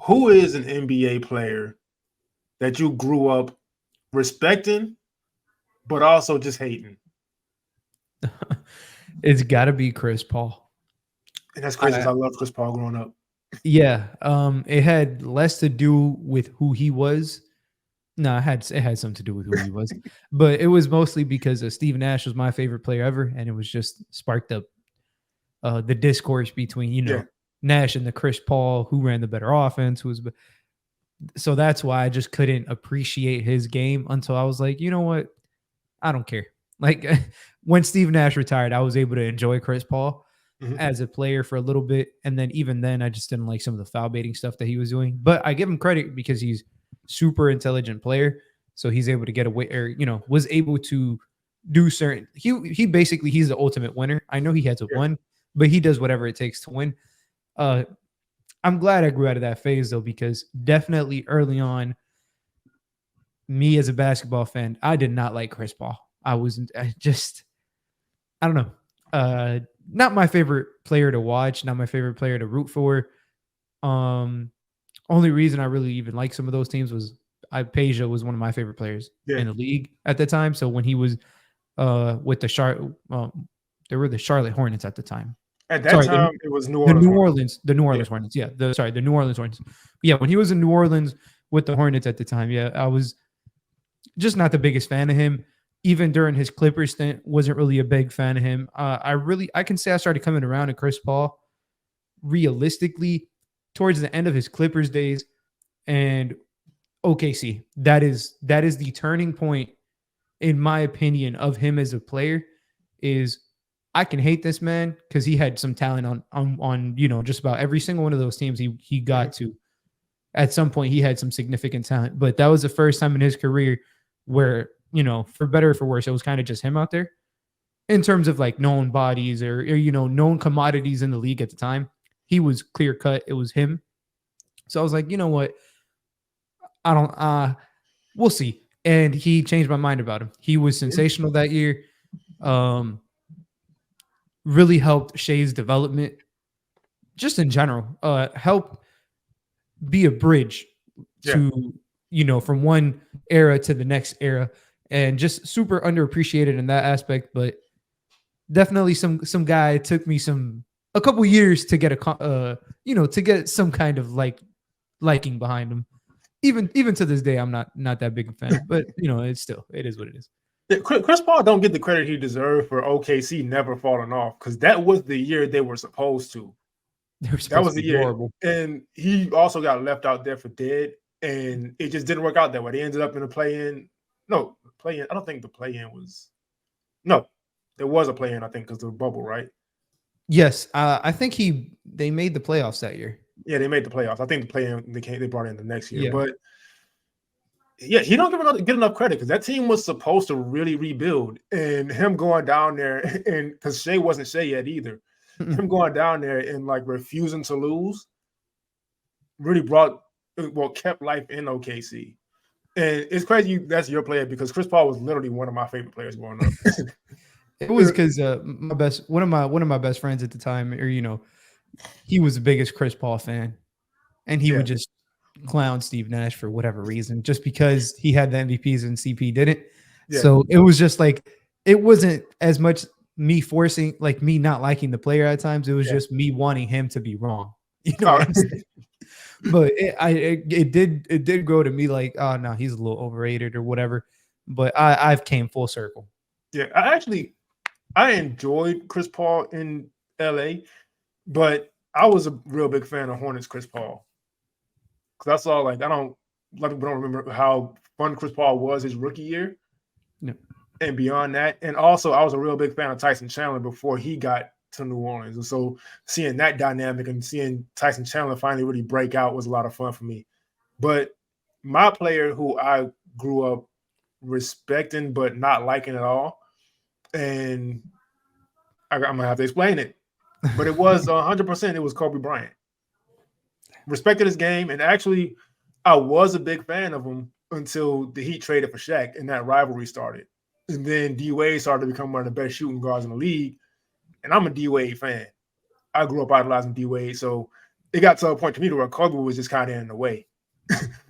who is an NBA player that you grew up respecting, but also just hating? It's got to be Chris Paul. And that's crazy because I, I loved Chris Paul growing up. yeah, it had less to do with who he was. No, it had something to do with who he was, but it was mostly because Steve Nash was my favorite player ever, and it was just sparked up the discourse between Yeah, Nash and the Chris Paul, who ran the better offense, who was so that's why I just couldn't appreciate his game until I was like, you know what, I don't care. Like when Steve Nash retired, I was able to enjoy Chris Paul hmm, as a player for a little bit, and then even then, I just didn't like some of the foul baiting stuff that he was doing. But I give him credit because he's super intelligent player, so he's able to get away, or was able to do certain. He basically he's the ultimate winner. I know he hasn't yeah, won, but he does whatever it takes to win. Uh, I'm glad I grew out of that phase though, because definitely early on, me as a basketball fan, I did not like Chris Paul. I don't know. Not my favorite player to watch, not my favorite player to root for. Um, Only reason I really even liked some of those teams was Peja was one of my favorite players yeah. in the league at the time. So when he was with they were the Charlotte Hornets at the time. At that Sorry, time, it was New the Orleans New Hornets. Orleans, the New Yeah, Orleans Hornets. Yeah, the New Orleans Hornets. Yeah, when he was in New Orleans with the Hornets at the time, yeah, I was just not the biggest fan of him. Even during his Clippers stint, wasn't really a big fan of him. I can say I started coming around to Chris Paul realistically towards the end of his Clippers days and OKC. That is the turning point, in my opinion, of him as a player. Is I can hate this man because he had some talent on just about every single one of those teams he hmm, got to. At some point, he had some significant talent, but that was the first time in his career where for better or for worse, it was kind of just him out there in terms of like known bodies or known commodities in the league at the time. He was clear cut. It was him. So I was like, you know what? I don't. We'll see. And he changed my mind about him. He was sensational that year. Um, really helped Shea's development, just in general. Helped be a bridge yeah. to from one era to the next era, and just super underappreciated in that aspect. But definitely some guy took me a couple years to get to get some kind of liking behind him. Even to this day, I'm not that big a fan, but it is what it is. Yeah, Chris Paul don't get the credit he deserved for OKC never falling off because that was the year they were supposed to. They were That supposed was to the be year, horrible. and he also got left out there for dead, and it just didn't work out that way. They ended up in a play-in. No, play-in. I don't think the play-in was. No, there was a play-in. I think because the bubble, right? Yes, I think they made the playoffs that year. Yeah, they made the playoffs. I think the play-in they brought in the next year, Yeah, but yeah, he don't get enough credit because that team was supposed to really rebuild, and him going down there and because Shea wasn't Shea yet either, him going down there and like refusing to lose really kept life in OKC. And it's crazy that's your player because Chris Paul was literally one of my favorite players growing up. it was because my best one of my best friends at the time, or he was the biggest Chris Paul fan, and he Yeah, would just clown Steve Nash for whatever reason, just because he had the MVPs and CP didn't. yeah. So it was just like it wasn't as much me forcing, like me not liking the player at times. It was Yeah. just me wanting him to be wrong. You know Oh, what I'm saying? But it did grow to me like, oh no, he's a little overrated or whatever. But I've came full circle. yeah. I enjoyed Chris Paul in LA, but I was a real big fan of Hornets Chris Paul. Because I saw like I don't a lot of people don't remember how fun Chris Paul was his rookie year No. and beyond that. And also I was a real big fan of Tyson Chandler before he got to New Orleans. And so seeing that dynamic and seeing Tyson Chandler finally really break out was a lot of fun for me. But my player who I grew up respecting but not liking at all, and I'm gonna have to explain it. But it was 100%. It was Kobe Bryant. Respected his game, and actually, I was a big fan of him until the Heat traded for Shaq, and that rivalry started. And then D Wade started to become one of the best shooting guards in the league, and I'm a D Wade fan. I grew up idolizing D Wade, so it got to a point to me where Kobe was just kind of in the way.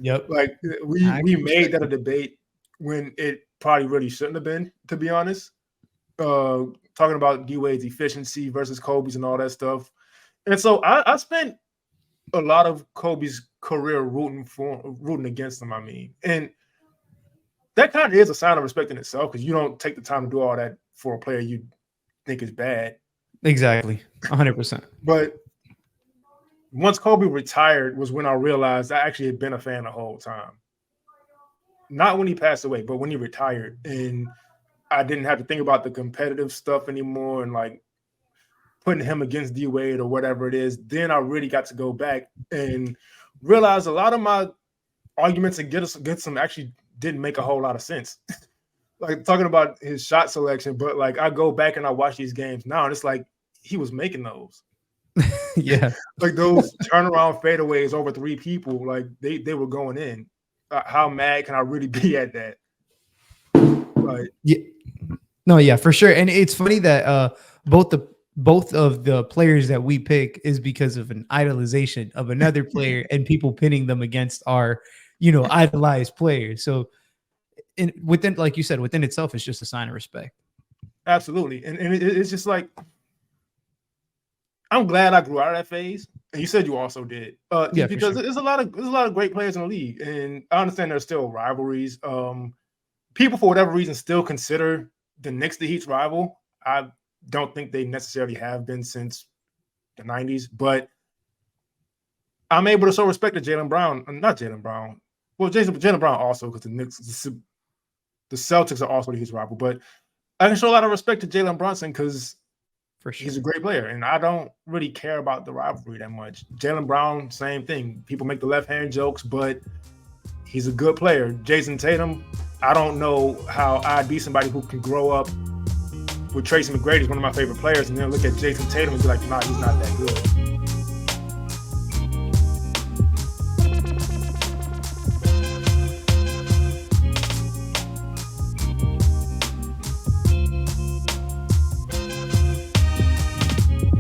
Yep. Like we made that a debate when it probably really shouldn't have been, to be honest. Talking about D Wade's efficiency versus Kobe's and all that stuff. And so I spent a lot of Kobe's career rooting against him. I mean, and that kind of is a sign of respect in itself, because you don't take the time to do all that for a player you think is bad. Exactly. 100%. But once Kobe retired was when I realized I actually had been a fan the whole time. Not when he passed away, but when he retired, and I didn't have to think about the competitive stuff anymore and like putting him against D Wade or whatever it is. Then I really got to go back and realize a lot of my arguments against him actually didn't make a whole lot of sense. Like talking about his shot selection, but like I go back and I watch these games now, and it's like he was making those. Yeah. Like those turnaround fadeaways over three people, like they were going in. How mad can I really be at that? Like, yeah. No, yeah, for sure. And it's funny that both of the players that we pick is because of an idolization of another player and people pinning them against our, idolized players. So within, like you said, within itself, it's just a sign of respect. Absolutely. And it's just like, I'm glad I grew out of that phase. And you said you also did. Yeah, because sure. there's a lot of great players in the league. And I understand there's still rivalries. People, for whatever reason, still consider the Knicks the Heat's rival. I don't think they necessarily have been since the 90s, but I'm able to show respect to Jaylen Brown. Not Jaylen Brown. Well, Jaylen Brown also, because the Knicks, the Celtics are also the Heat's rival. But I can show a lot of respect to Jalen Brunson because he's a great player, and I don't really care about the rivalry that much. Jaylen Brown, same thing. People make the left hand jokes, but he's a good player. Jason Tatum, I don't know how I'd be somebody who can grow up with Tracy McGrady as one of my favorite players, and then look at Jason Tatum and be like, nah, he's not that good.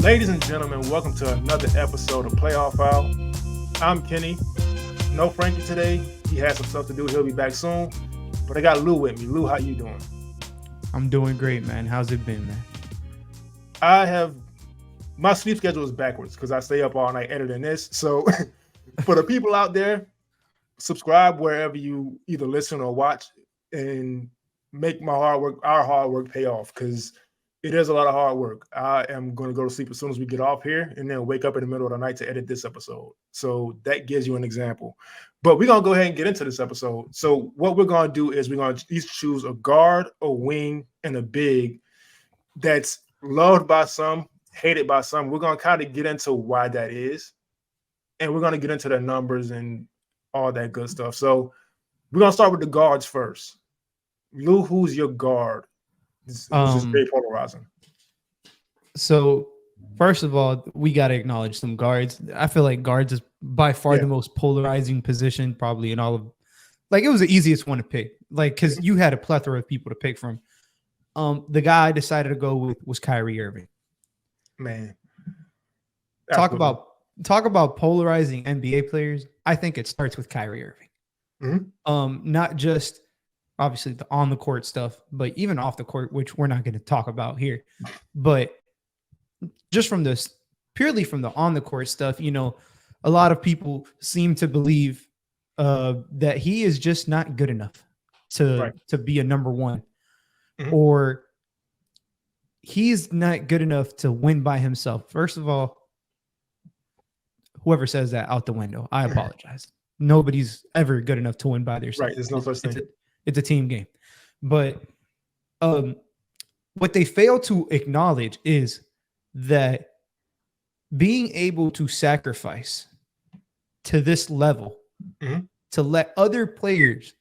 Ladies and gentlemen, welcome to another episode of Playoff Foul. I'm Kenny. No Frankie today. He has some stuff to do. He'll be back soon. But I got Lou with me. Lou, how you doing? I'm doing great, man. How's it been, man? My sleep schedule is backwards because I stay up all night editing this. So for the people out there, subscribe wherever you either listen or watch and make our hard work pay off, because it is a lot of hard work. I am going to go to sleep as soon as we get off here and then wake up in the middle of the night to edit this episode. So that gives you an example. But we're going to go ahead and get into this episode. So what we're going to do is we're going to each choose a guard, a wing, and a big that's loved by some, hated by some. We're going to kind of get into why that is. And we're going to get into the numbers and all that good stuff. So we're going to start with the guards first. Lou, who's your guard? This is very polarizing. So first of all, we got to acknowledge some guards. I feel like guards is by far the most polarizing position probably in all of, like, it was the easiest one to pick, like, because you had a plethora of people to pick from. The guy I decided to go with was Kyrie Irving. Man, talk about polarizing NBA players. I think it starts with Kyrie Irving. Mm-hmm. Not just obviously the on the court stuff, but even off the court, which we're not going to talk about here. But just from this, purely from the on the court stuff, a lot of people seem to believe that he is just not good enough to be a number one, or he's not good enough to win by himself. First of all, whoever says that, out the window. I apologize. Nobody's ever good enough to win by themselves. Right. There's no such thing. It's a team game. But what they fail to acknowledge is that being able to sacrifice to this level, to let other players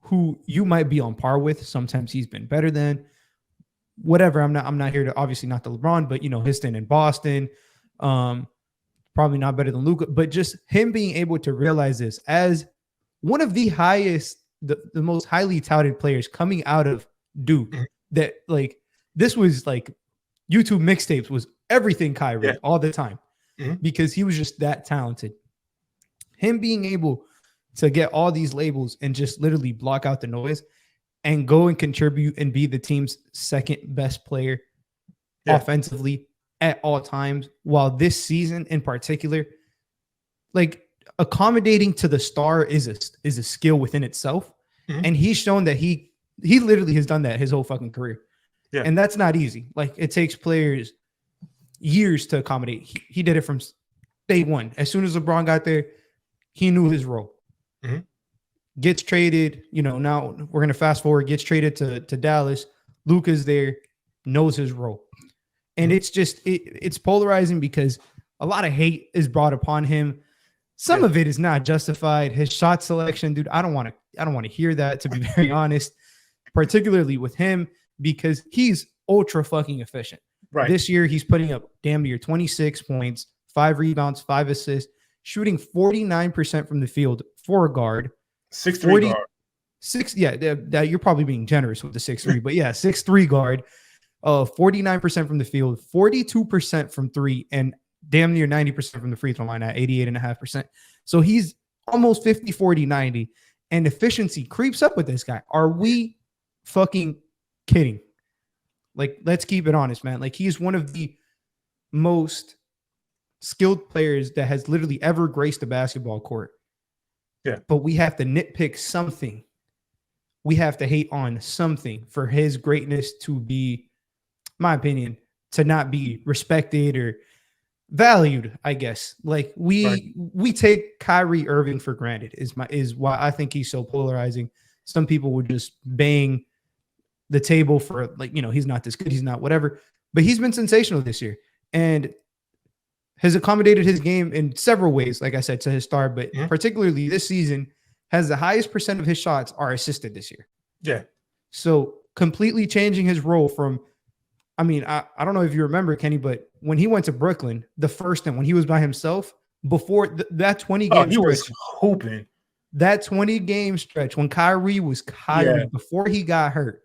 who you might be on par with, sometimes he's been better than, whatever. I'm not here to, obviously not the LeBron, but his stint in Boston, probably not better than Luka, but just him being able to realize this as one of the highest, the most highly touted players coming out of Duke, that like this was like YouTube mixtapes was everything Kyrie all the time. because he was just that talented. Him being able to get all these labels and just literally block out the noise and go and contribute and be the team's second best player offensively at all times, while this season in particular, like accommodating to the star is a skill within itself. And he's shown that he literally has done that his whole fucking career. Yeah. And that's not easy. Like, it takes players years to accommodate. He did it from day one. As soon as LeBron got there, he knew his role. Gets traded, now we're going to fast forward, gets traded to Dallas. Luka's there, knows his role. And it's just, it's polarizing because a lot of hate is brought upon him. Some of it is not justified. His shot selection, dude, I don't want to hear that, to be very honest, particularly with him, because he's ultra fucking efficient. Right. This year, he's putting up damn near 26 points, 5 rebounds, 5 assists, shooting 49% from the field for a guard. 6'3" guard. That you're probably being generous with the 6'3", but 6'3" guard. 49% from the field, 42% from 3, and damn near 90% from the free throw line at 88.5%. So he's almost 50, 40, 90, and efficiency creeps up with this guy. Are we fucking kidding? Like, let's keep it honest, man. Like, he's one of the most skilled players that has literally ever graced a basketball court. Yeah. But we have to nitpick something. We have to hate on something for his greatness to be, my opinion, to not be respected or valued, I guess. Like, we take Kyrie Irving for granted is why I think he's so polarizing. Some people would just bang the table for, like, he's not this good, he's not whatever, but he's been sensational this year and has accommodated his game in several ways, like I said, to his star, but particularly this season has the highest percent of his shots are assisted this year. Yeah. So completely changing his role from, I don't know if you remember, Kenny, but when he went to Brooklyn, the first time when he was by himself, before that 20 game stretch, was hooping. That 20 game stretch when Kyrie was Kyrie before he got hurt,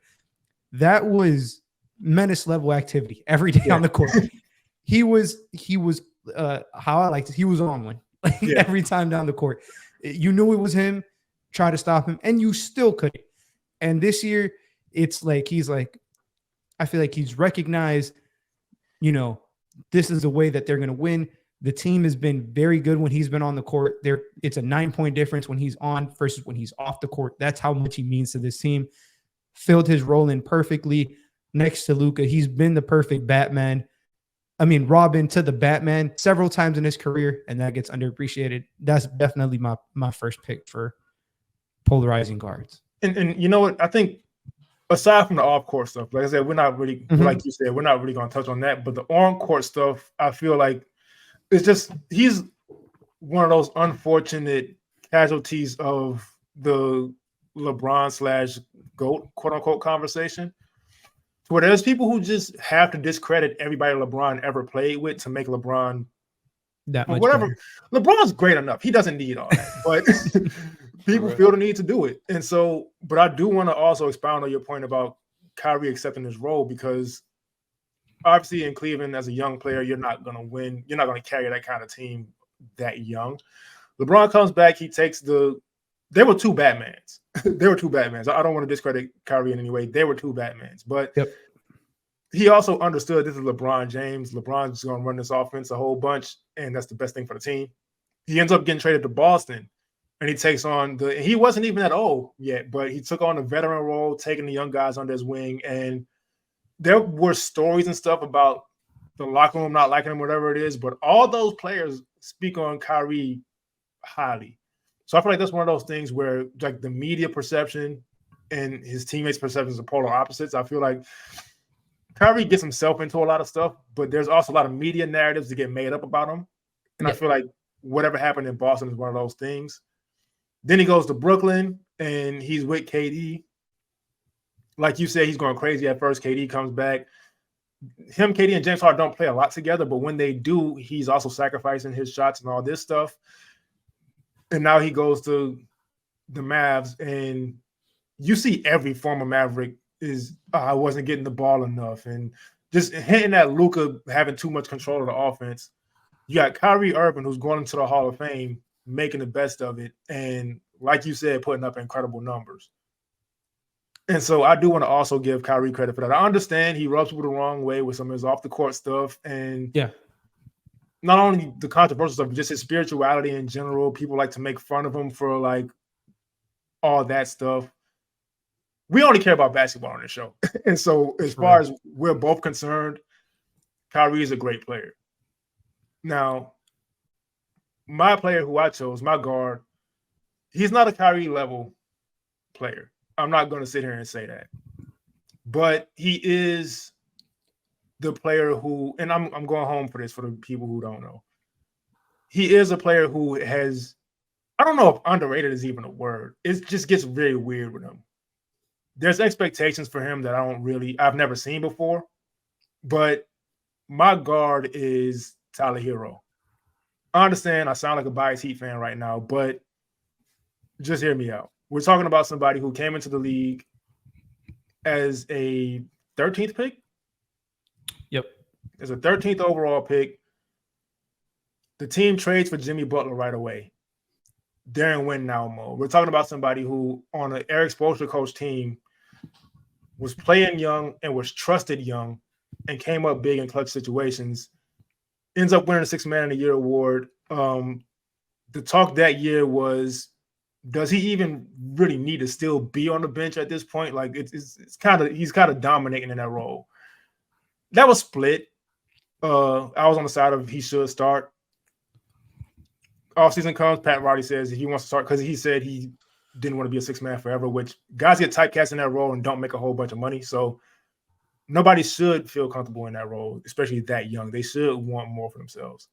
that was menace level activity every day on the court. He was how I liked it. He was on one every time down the court. You knew it was him. Try to stop him, and you still couldn't. And this year, it's like I feel like he's recognized, this is the way that they're going to win. The team has been very good when he's been on the court. It's a 9-point difference when he's on versus when he's off the court. That's how much he means to this team. Filled his role in perfectly next to Luka. He's been the perfect Robin to the Batman several times in his career, and that gets underappreciated. That's definitely my first pick for polarizing guards. And you know what? I think aside from the off-court stuff, like I said, we're not really, like you said, we're not really going to touch on that. But the on-court stuff, I feel like it's just, he's one of those unfortunate casualties of the LeBron/GOAT, quote-unquote, conversation, where there's people who just have to discredit everybody LeBron ever played with to make LeBron that much whatever. Better. LeBron's great enough. He doesn't need all that. But people feel the need to do it. And so, but I do want to also expound on your point about Kyrie accepting his role, because obviously in Cleveland as a young player, you're not going to win. You're not going to carry that kind of team that young. LeBron comes back. He takes there were two Batmans. There were two Batmans. I don't want to discredit Kyrie in any way. There were two Batmans. But he also understood this is LeBron James. LeBron's going to run this offense a whole bunch, and that's the best thing for the team. He ends up getting traded to Boston, and he takes on he wasn't even that old yet, but he took on the veteran role, taking the young guys under his wing. And there were stories and stuff about the locker room not liking him, whatever it is, but all those players speak on Kyrie highly. So I feel like that's one of those things where, like, the media perception and his teammates' perceptions are polar opposites. I feel like Kyrie gets himself into a lot of stuff, but there's also a lot of media narratives that get made up about him. And I feel like whatever happened in Boston is one of those things. Then he goes to Brooklyn, and he's with KD. Like you said, he's going crazy at first. KD comes back. Him, KD, and James Harden don't play a lot together, but when they do, he's also sacrificing his shots and all this stuff. And now he goes to the Mavs, and you see every former Maverick is, I wasn't getting the ball enough. And just hinting at Luka having too much control of the offense. You got Kyrie Irving, who's going into the Hall of Fame, making the best of it, and like you said, putting up incredible numbers. And so I do want to also give Kyrie credit for that. I understand he rubs people the wrong way with some of his off the court stuff, and not only the controversial stuff, but just his spirituality in general. People like to make fun of him for like all that stuff. We only care about basketball on this show. And so as far as we're both concerned, Kyrie is a great player. Now, my player who I chose, my guard, he's not a Kyrie level player. I'm not going to sit here and say that. But he is the player who, and I'm going home for this for the people who don't know. He is a player who has, I don't know if underrated is even a word. It just gets very weird with him. There's expectations for him that I've never seen before. But my guard is Tyler Herro. I understand I sound like a biased Heat fan right now, but just hear me out. We're talking about somebody who came into the league as a 13th pick. Yep. As a 13th overall pick. The team trades for Jimmy Butler right away. They're in win now mode. We're talking about somebody who on an Eric Spoelstra coach team was playing young and was trusted young and came up big in clutch situations. Ends up winning the Sixth Man of the Year award. The talk that year was, does he even really need to still be on the bench at this point? Like he's kind of dominating in that role. That was split. I was on the side of he should start. Offseason comes, Pat Riley says he wants to start because he said he didn't want to be a six-man forever, which guys get typecast in that role and don't make a whole bunch of money. So nobody should feel comfortable in that role, especially that young. They should want more for themselves.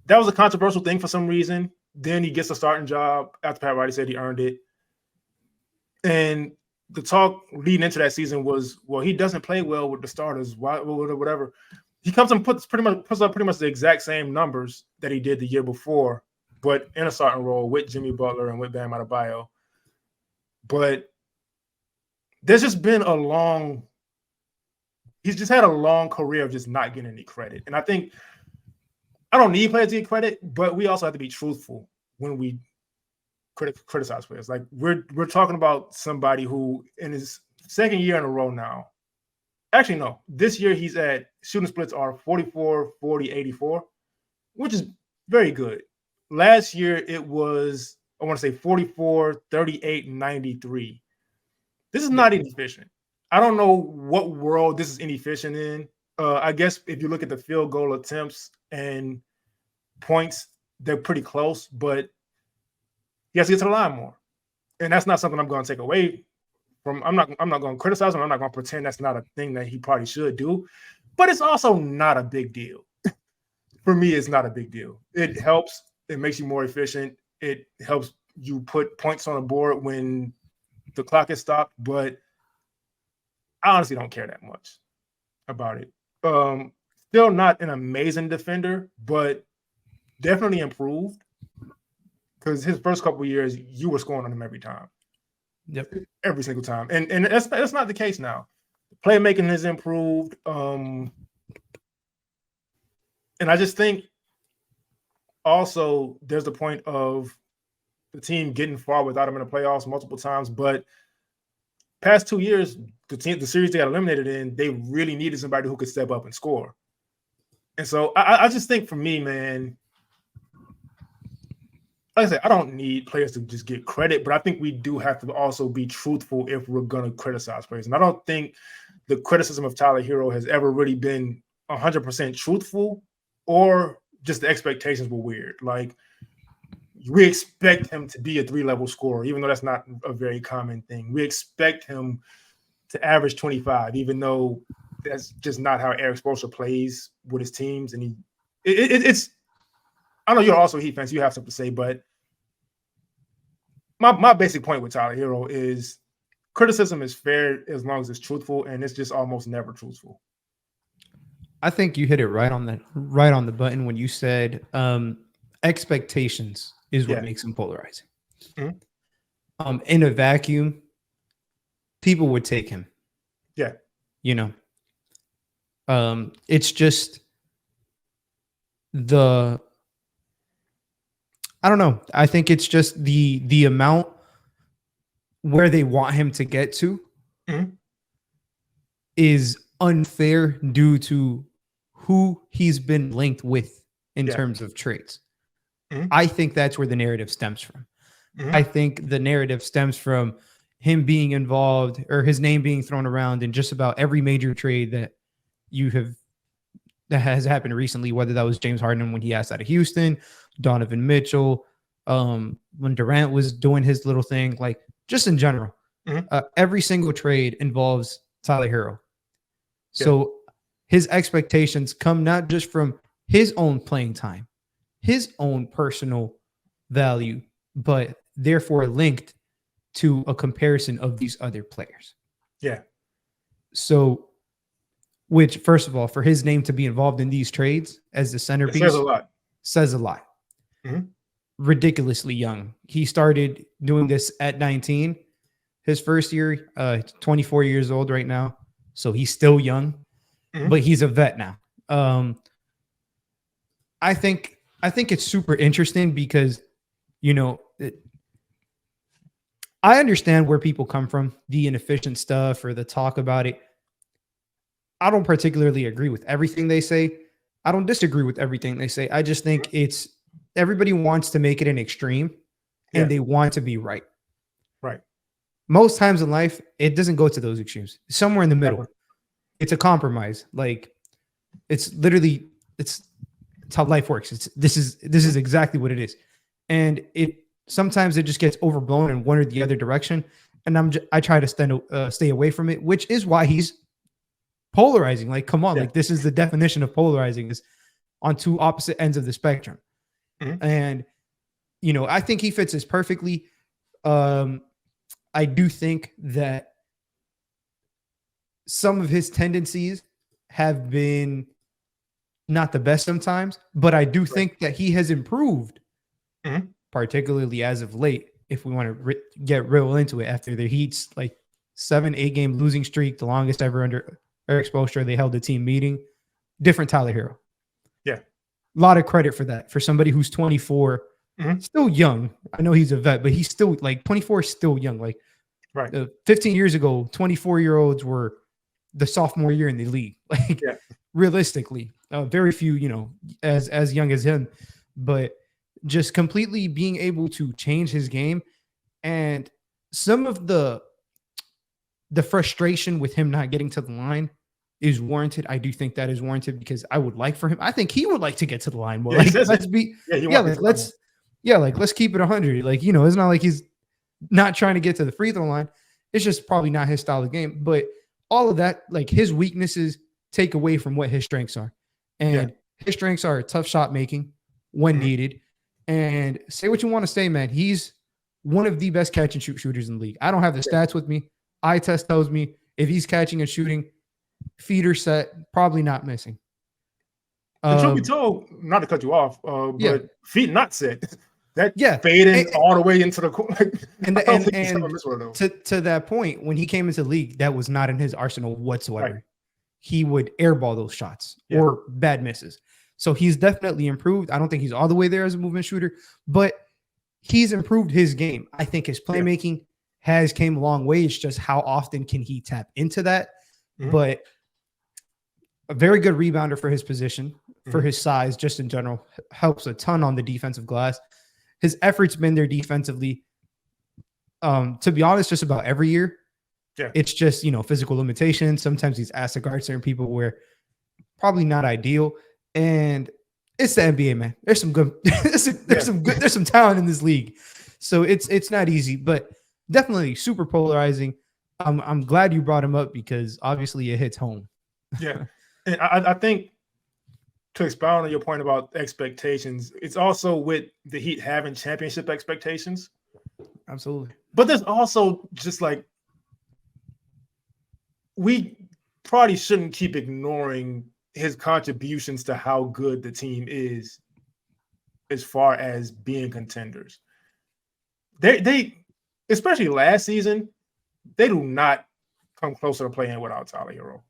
That was a controversial thing for some reason. Then he gets a starting job after Pat Riley said he earned it. And the talk leading into that season was, well, he doesn't play well with the starters, whatever. He comes and puts up pretty much the exact same numbers that he did the year before, but in a starting role with Jimmy Butler and with Bam Adebayo. But there's just been he's just had a long career of just not getting any credit. And I think I don't need players to get credit, but we also have to be truthful when we criticize players. Like we're talking about somebody who in his second year in a row now. Actually, no. This year he's at shooting splits are 44, 40, 84, which is very good. Last year it was, I want to say 44, 38, 93. This is not inefficient. I don't know what world this is inefficient in. I guess if you look at the field goal attempts and points, they're pretty close, but he has to get to the line more. And that's not something I'm going to take away from. I'm not going to criticize him. I'm not going to pretend that's not a thing that he probably should do. But it's also not a big deal. For me, it's not a big deal. It helps. It makes you more efficient. It helps you put points on the board when the clock is stopped. But I honestly don't care that much about it. Still not an amazing defender, but definitely improved. Because his first couple of years, you were scoring on him every time. Yep. Every single time. And that's not the case now. Playmaking has improved. And I just think also there's the point of the team getting far without him in the playoffs multiple times. But past 2 years, the series they got eliminated in, they really needed somebody who could step up and score. And so I just think for me, man, like I said, I don't need players to just get credit, but I think we do have to also be truthful if we're going to criticize players. And I don't think the criticism of Tyler Herro has ever really been 100% truthful, or just the expectations were weird. Like, we expect him to be a 3-level scorer, even though that's not a very common thing. We expect him to average 25, even though that's just not how Eric Spoelstra plays with his teams. And it's I know you're also a Heat fan, so you have something to say, but my basic point with Tyler Herro is criticism is fair as long as it's truthful, and it's just almost never truthful. I think you hit it right on the button when you said expectations is what makes him polarizing. Mm-hmm. In a vacuum, people would take him. Yeah. You know, it's just the I don't know. I think it's just the amount where they want him to get to is unfair due to who he's been linked with in terms of trades. I think that's where the narrative stems from. I think the narrative stems from him being involved or his name being thrown around in just about every major trade that has happened recently, whether that was James Harden when he asked out of Houston, Donovan Mitchell, when Durant was doing his little thing, like just in general. Every single trade involves Tyler Herro. So his expectations come not just from his own playing time, his own personal value, but therefore linked to a comparison of these other players. So, which, first of all, for his name to be involved in these trades as the centerpiece says a lot. Ridiculously young. He started doing this at 19. His first year, 24 years old right now. So he's still young, but he's a vet now. I think it's super interesting because, I understand where people come from, the inefficient stuff or the talk about it. I don't particularly agree with everything they say. I don't disagree with everything they say. I just think it's everybody wants to make it an extreme and they want to be right. Most times in life, it doesn't go to those extremes. It's somewhere in the middle. It's a compromise. Like it's literally, it's how life works. This is exactly what it is. And sometimes it just gets overblown in one or the other direction. And I try to stay away from it, which is why he's polarizing. Like, come on, like this is the definition of polarizing, is on two opposite ends of the spectrum. And, I think he fits this perfectly. I do think that some of his tendencies have been not the best sometimes, but I do think that he has improved, particularly as of late, if we want to get real into it, after the Heat's like 7-8 game losing streak, the longest ever under Eric Spoelstra. They held a team meeting. Different Tyler Herro. A lot of credit for that. For somebody who's 24, still young. I know he's a vet, but he's still like 24 is still young. Like 15 years ago, 24-year-olds were the sophomore year in the league. Like realistically, very few, as young as him, but just completely being able to change his game. And some of the frustration with him not getting to the line is warranted. I do think that is warranted because I would like for him. I think he would like to get to the line more. Like, let's keep it 100. Like, it's not like he's not trying to get to the free throw line. It's just probably not his style of game. But all of that, like his weaknesses take away from what his strengths are. And his strengths are tough shot making when needed. And say what you want to say, man. He's one of the best catch and shoot shooters in the league. I don't have the stats with me. Eye test tells me if he's catching and shooting, feeder set, probably not missing. Truth be told, not to cut you off, but feet not set. That fading all the way into the corner. And to that point, when he came into the league, that was not in his arsenal whatsoever. He would airball those shots or bad misses. So he's definitely improved. I don't think he's all the way there as a movement shooter, but he's improved his game. I think his playmaking has came a long way. It's just how often can he tap into that? But a very good rebounder for his position, for his size, just in general, helps a ton on the defensive glass. His effort's been there defensively. To be honest, just about every year. It's just, physical limitations. Sometimes he's asked to guard certain people where probably not ideal. And it's the NBA, man. There's some good, there's some talent in this league. So it's not easy, but definitely super polarizing. I'm glad you brought him up because obviously it hits home. And I think to expound on your point about expectations, it's also with the Heat having championship expectations. Absolutely. But there's also just like, we probably shouldn't keep ignoring his contributions to how good the team is as far as being contenders. They especially last season, they do not come closer to playing without Tyler Herro.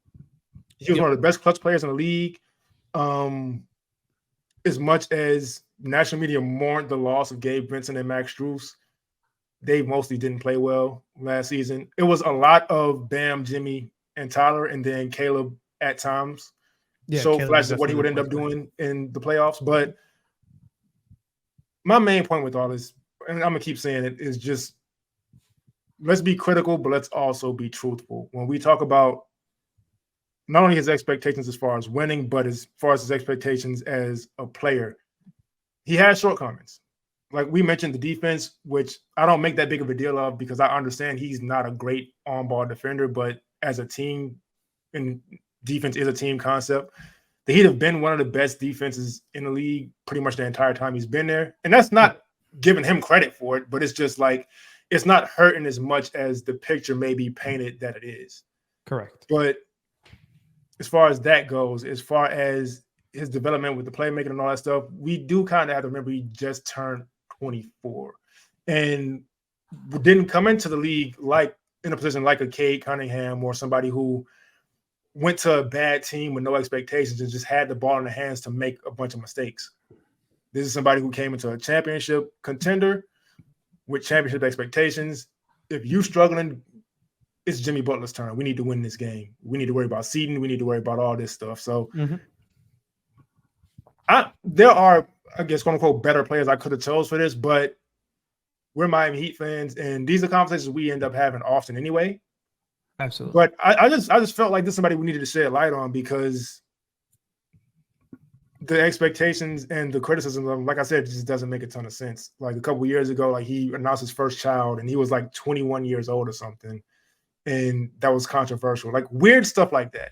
He was one of the best clutch players in the league. as much as national media mourned the loss of Gabe Vincent and Max Strus, they mostly didn't play well last season. It was a lot of Bam, Jimmy, and Tyler, and then Caleb at times. Yeah, So Caleb flashes was of what he would end up definitely doing in the playoffs. But my main point with all this, and I'm gonna keep saying it, is just let's be critical, but let's also be truthful. When we talk about not only his expectations as far as winning, but as far as his expectations as a player, he has shortcomings. Like we mentioned, the defense, which I don't make that big of a deal of because I understand he's not a great on-ball defender, but as a team, and defense is a team concept, the Heat have been one of the best defenses in the league pretty much the entire time he's been there. And that's not giving him credit for it, but it's just like it's not hurting as much as the picture may be painted that it is. correct. But as far as that goes, as far as his development with the playmaking and all that stuff, we do kind of have to remember he just turned 24 and didn't come into the league like in a position like a Cade Cunningham or somebody who went to a bad team with no expectations and just had the ball in the hands to make a bunch of mistakes. This is somebody who came into a championship contender with championship expectations. If you're struggling, it's Jimmy Butler's turn. We need to win this game. We need to worry about seeding. We need to worry about all this stuff. So there are, I guess, quote unquote, better players I could have chose for this, but we're Miami Heat fans, and these are conversations we end up having often anyway. Absolutely. But I just felt like this is somebody we needed to shed light on because the expectations and the criticism of him, like I said, just doesn't make a ton of sense. Like a couple of years ago, like he announced his first child and he was like 21 years old or something. And that was controversial. Like weird stuff like that.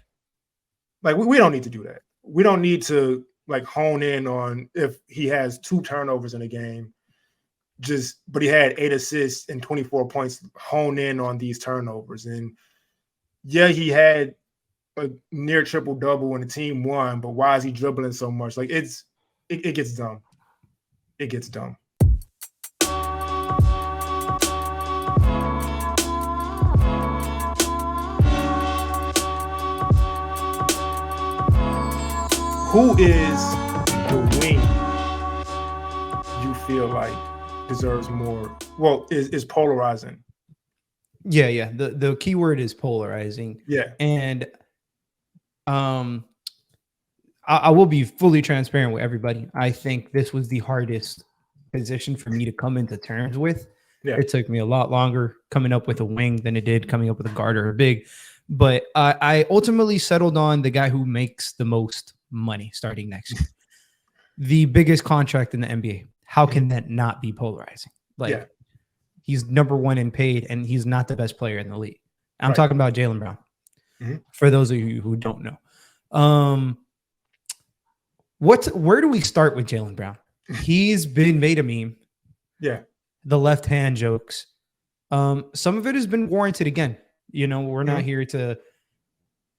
Like we don't need to do that. We don't need to like hone in on if he has 2 turnovers in a game. But he had 8 assists and 24 points. Hone in on these turnovers. And yeah, he had a near triple double when the team won, but why is he dribbling so much? Like it gets dumb. It gets dumb. Who is the wing you feel like deserves more? Well, is polarizing. Yeah. The key word is polarizing. Yeah. And I will be fully transparent with everybody. I think this was the hardest position for me to come into terms with. Yeah. It took me a lot longer coming up with a wing than it did coming up with a guard or a big. But I ultimately settled on the guy who makes the most money starting next year. The biggest contract in the NBA. How can that not be polarizing? Like he's number 1 in paid, and he's not the best player in the league. I'm talking about Jaylen Brown. For those of you who don't know. Where do we start with Jaylen Brown? He's been made a meme. Yeah. The left hand jokes. Some of it has been warranted again. You know, we're not here to,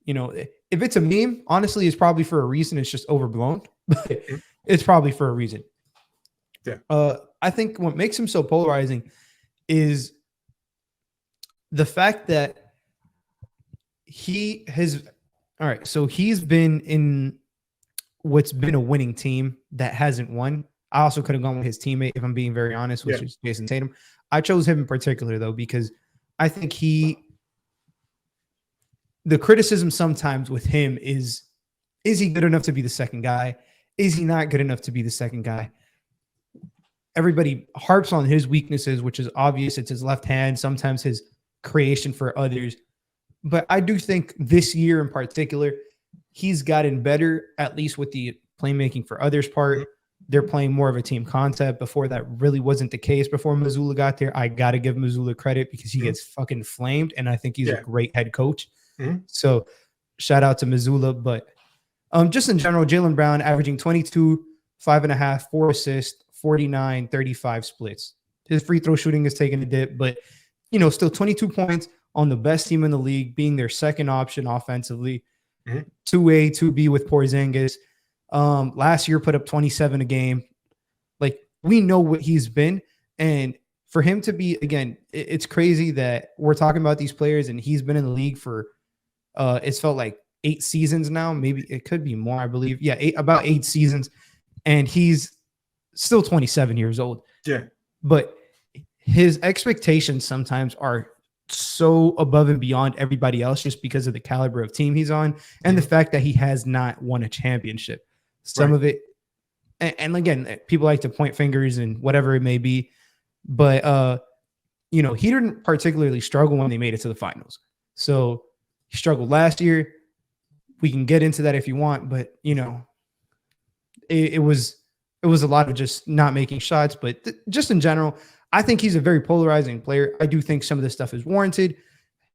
you know, if it's a meme, honestly, it's probably for a reason. It's just overblown. But it's probably for a reason. Yeah. I think what makes him so polarizing is the fact that he has, all right, so he's been in what's been a winning team that hasn't won. I also could have gone with his teammate, if I'm being very honest, which is Jason Tatum. I chose him in particular, though, because I think the criticism sometimes with him is he good enough to be the second guy? Is he not good enough to be the second guy? Everybody harps on his weaknesses, which is obvious. It's his left hand, sometimes his creation for others. But I do think this year in particular, he's gotten better, at least with the playmaking for others part. They're playing more of a team concept. Before that really wasn't the case before Mazzulla got there. I got to give Mazzulla credit because he gets fucking flamed, and I think he's a great head coach. So shout out to Mazzulla. But just in general, Jaylen Brown averaging 22, 5.5, 4 assists, 49, 35 splits. His free throw shooting is taking a dip, but, you know, still 22 points on the best team in the league, being their second option offensively. 2A, 2B with Porzingis. Last year put up 27 a game. Like, we know what he's been. And for him to be, again, it's crazy that we're talking about these players and he's been in the league for, it's felt like 8 seasons now. Maybe it could be more, I believe. Yeah, about 8 seasons. and he's still 27 years old. Yeah. But his expectations sometimes are so above and beyond everybody else just because of the caliber of team he's on and the fact that he has not won a championship. Some of it, and again, people like to point fingers and whatever it may be, but he didn't particularly struggle when they made it to the finals. So he struggled last year. We can get into that if you want, but it was a lot of just not making shots. But just in general, I think he's a very polarizing player. I do think some of this stuff is warranted,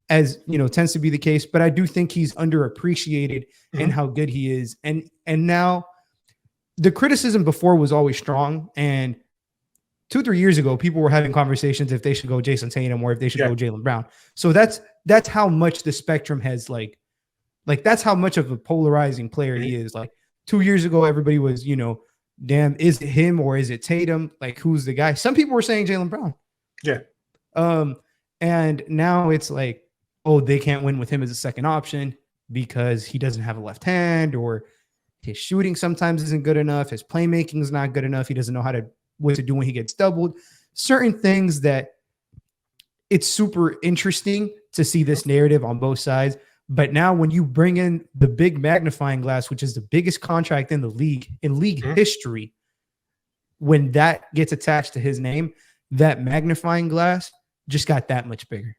as tends to be the case, but I do think he's underappreciated in how good he is. And now the criticism before was always strong. And 2-3 years ago, people were having conversations if they should go Jason Tatum or if they should go Jaylen Brown. So that's how much the spectrum has like that's how much of a polarizing player he is. Like 2 years ago, everybody was, damn, is it him or is it Tatum? Like, who's the guy? Some people were saying Jaylen Brown. Yeah. And now it's like, oh, they can't win with him as a second option because he doesn't have a left hand, or his shooting sometimes isn't good enough. His playmaking is not good enough. He doesn't know what to do when he gets doubled. Certain things that it's super interesting to see this narrative on both sides. But now when you bring in the big magnifying glass, which is the biggest contract in the league, in league history, when that gets attached to his name, that magnifying glass just got that much bigger.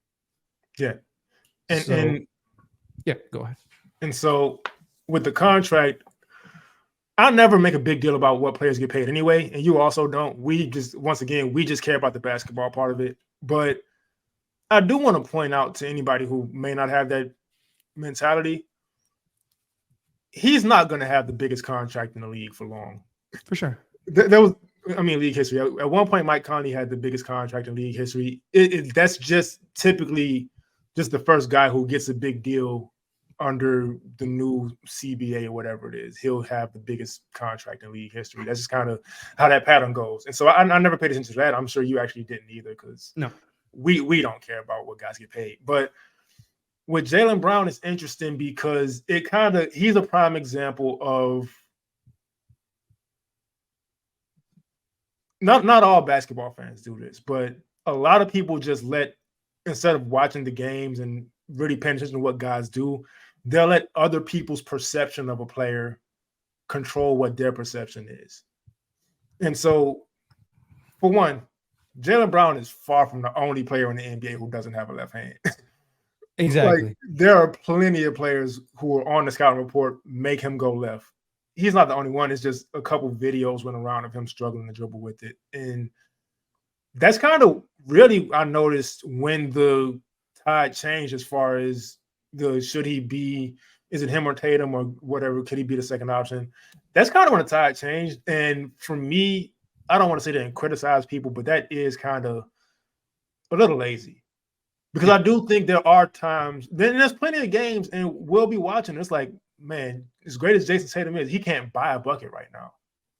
Yeah. Yeah, go ahead. And so with the contract, I'll never make a big deal about what players get paid anyway. And you also don't. We just care about the basketball part of it. But I do want to point out to anybody who may not have that mentality, he's not going to have the biggest contract in the league for long. For sure. There was, league history. At one point, Mike Conley had the biggest contract in league history. That's just typically just the first guy who gets a big deal under the new CBA or whatever it is. He'll have the biggest contract in league history. That's just kind of how that pattern goes. And so I never paid attention to that. I'm sure you actually didn't either, because we don't care about what guys get paid. But with Jaylen Brown, it's interesting because he's a prime example of not all basketball fans do this, but a lot of people just instead of watching the games and really paying attention to what guys do, they'll let other people's perception of a player control what their perception is. And so, for one, Jaylen Brown is far from the only player in the NBA who doesn't have a left hand. Exactly. There are plenty of players who are on the scouting report make him go left. He's not the only one. It's just a couple videos went around of him struggling to dribble with it. And that's kind of really, I noticed, when the tide changed as far as is it him or Tatum or whatever, could he be the second option? That's kind of when the tide changed. And for me, I don't want to say that and criticize people, but that is kind of a little lazy. Because I do think there are times, there's plenty of games, and we'll be watching. It's like, man, as great as Jason Tatum is, he can't buy a bucket right now.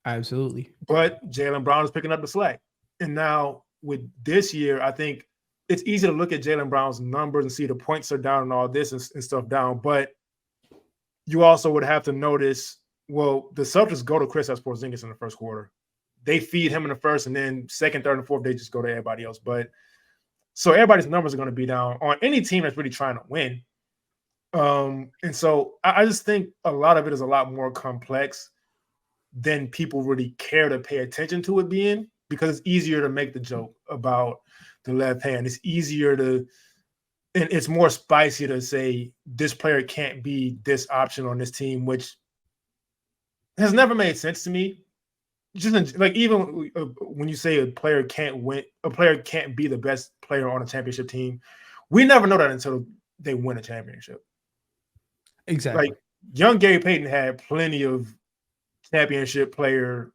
Absolutely. But Jaylen Brown is picking up the slack. And now with this year, I think it's easy to look at Jaylen Brown's numbers and see the points are down and all this and stuff down. But you also would have to notice, well, the Celtics go to Kristaps Porzingis in the first quarter. They feed him in the first, and then second, third, and fourth, they just go to everybody else. But so everybody's numbers are going to be down on any team that's really trying to win. And so I just think a lot of it is a lot more complex than people really care to pay attention to it being, because it's easier to make the joke about the left hand. It's easier and it's more spicy to say this player can't be this option on this team, which has never made sense to me. Just like, even when you say a player can't win, a player can't be the best player on a championship team, we never know that until they win a championship. Exactly. Like, young Gary Payton had plenty of championship player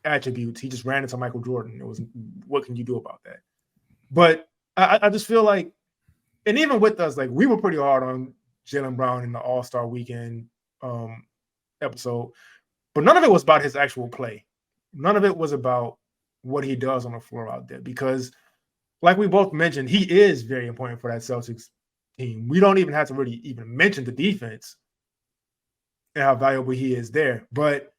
attributes. He just ran into Michael Jordan. It was, what can you do about that? But I just feel like, and even with us, like, we were pretty hard on Jaylen Brown in the All-Star Weekend episode, but none of it was about his actual play. None of it was about what he does on the floor out there, because, like we both mentioned, he is very important for that Celtics team. We don't even have to really even mention the defense and how valuable he is there. But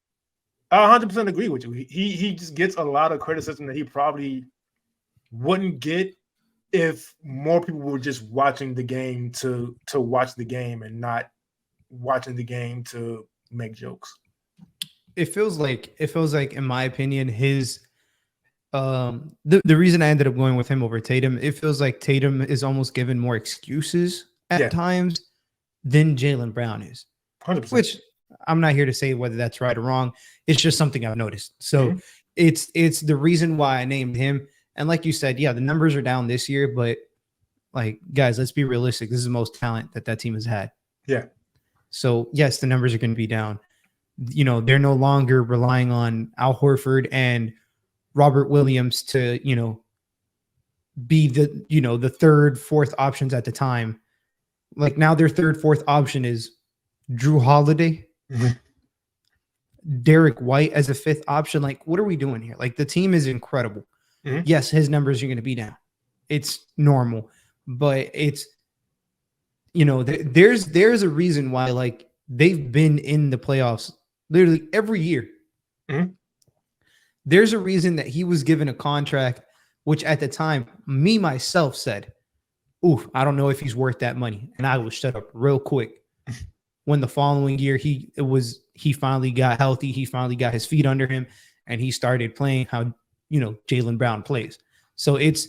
I 100% agree with you. He just gets a lot of criticism that he probably wouldn't get if more people were just watching the game to watch the game and not watching the game to make jokes. It feels like in my opinion, his the reason I ended up going with him over Tatum, it feels like Tatum is almost given more excuses at times than Jaylen Brown is. 100%. Which I'm not here to say whether that's right or wrong. It's just something I've noticed. So it's the reason why I named him. And like you said, yeah, the numbers are down this year, but like, guys, let's be realistic. This is the most talent that team has had. Yeah. So yes, the numbers are going to be down. You know, they're no longer relying on Al Horford and Robert Williams to, you know, be the third, fourth options at the time. Like now their third, fourth option is Drew Holiday, Derek White as a fifth option. Like, what are we doing here? Like, the team is incredible. Yes, his numbers are going to be down. It's normal, but it's, you know, there's a reason why, like, they've been in the playoffs literally every year. There's a reason that he was given a contract, which at the time, me, myself said, ooh, I don't know if he's worth that money. And I was shut up real quick. When the following year he finally got healthy, he finally got his feet under him, and he started playing how, you know, Jaylen Brown plays. So it's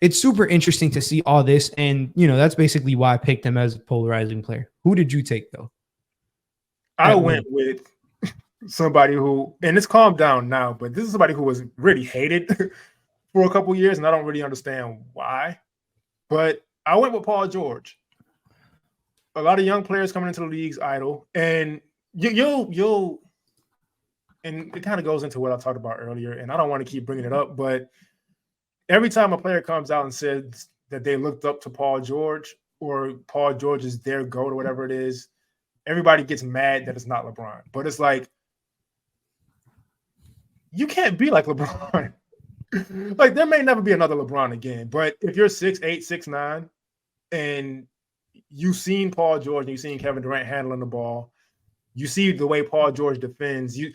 super interesting to see all this, and you know, that's basically why I picked him as a polarizing player. Who did you take though? I went with somebody who, and it's calmed down now, but this is somebody who was really hated for a couple years, and I don't really understand why. But I went with Paul George. A lot of young players coming into the league's idle, and you'll, and it kind of goes into what I talked about earlier, and I don't want to keep bringing it up, but every time a player comes out and says that they looked up to Paul George or Paul George is their GOAT or whatever it is, everybody gets mad that it's not LeBron. But it's like, you can't be like LeBron. Like, there may never be another LeBron again, but if you're 6'8", 6'9", and you've seen Paul George and you've seen Kevin Durant handling the ball, you see the way Paul George defends, you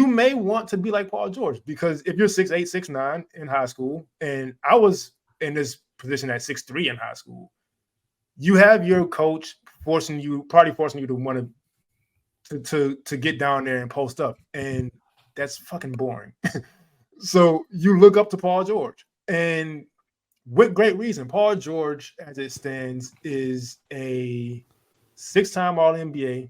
may want to be like Paul George, because if you're 6'8", 6'9" in high school, and I was in this position at 6'3" in high school, you have your coach probably forcing you to want to get down there and post up, and that's fucking boring. So you look up to Paul George, and with great reason. Paul George, as it stands, is a 6-time All-NBA,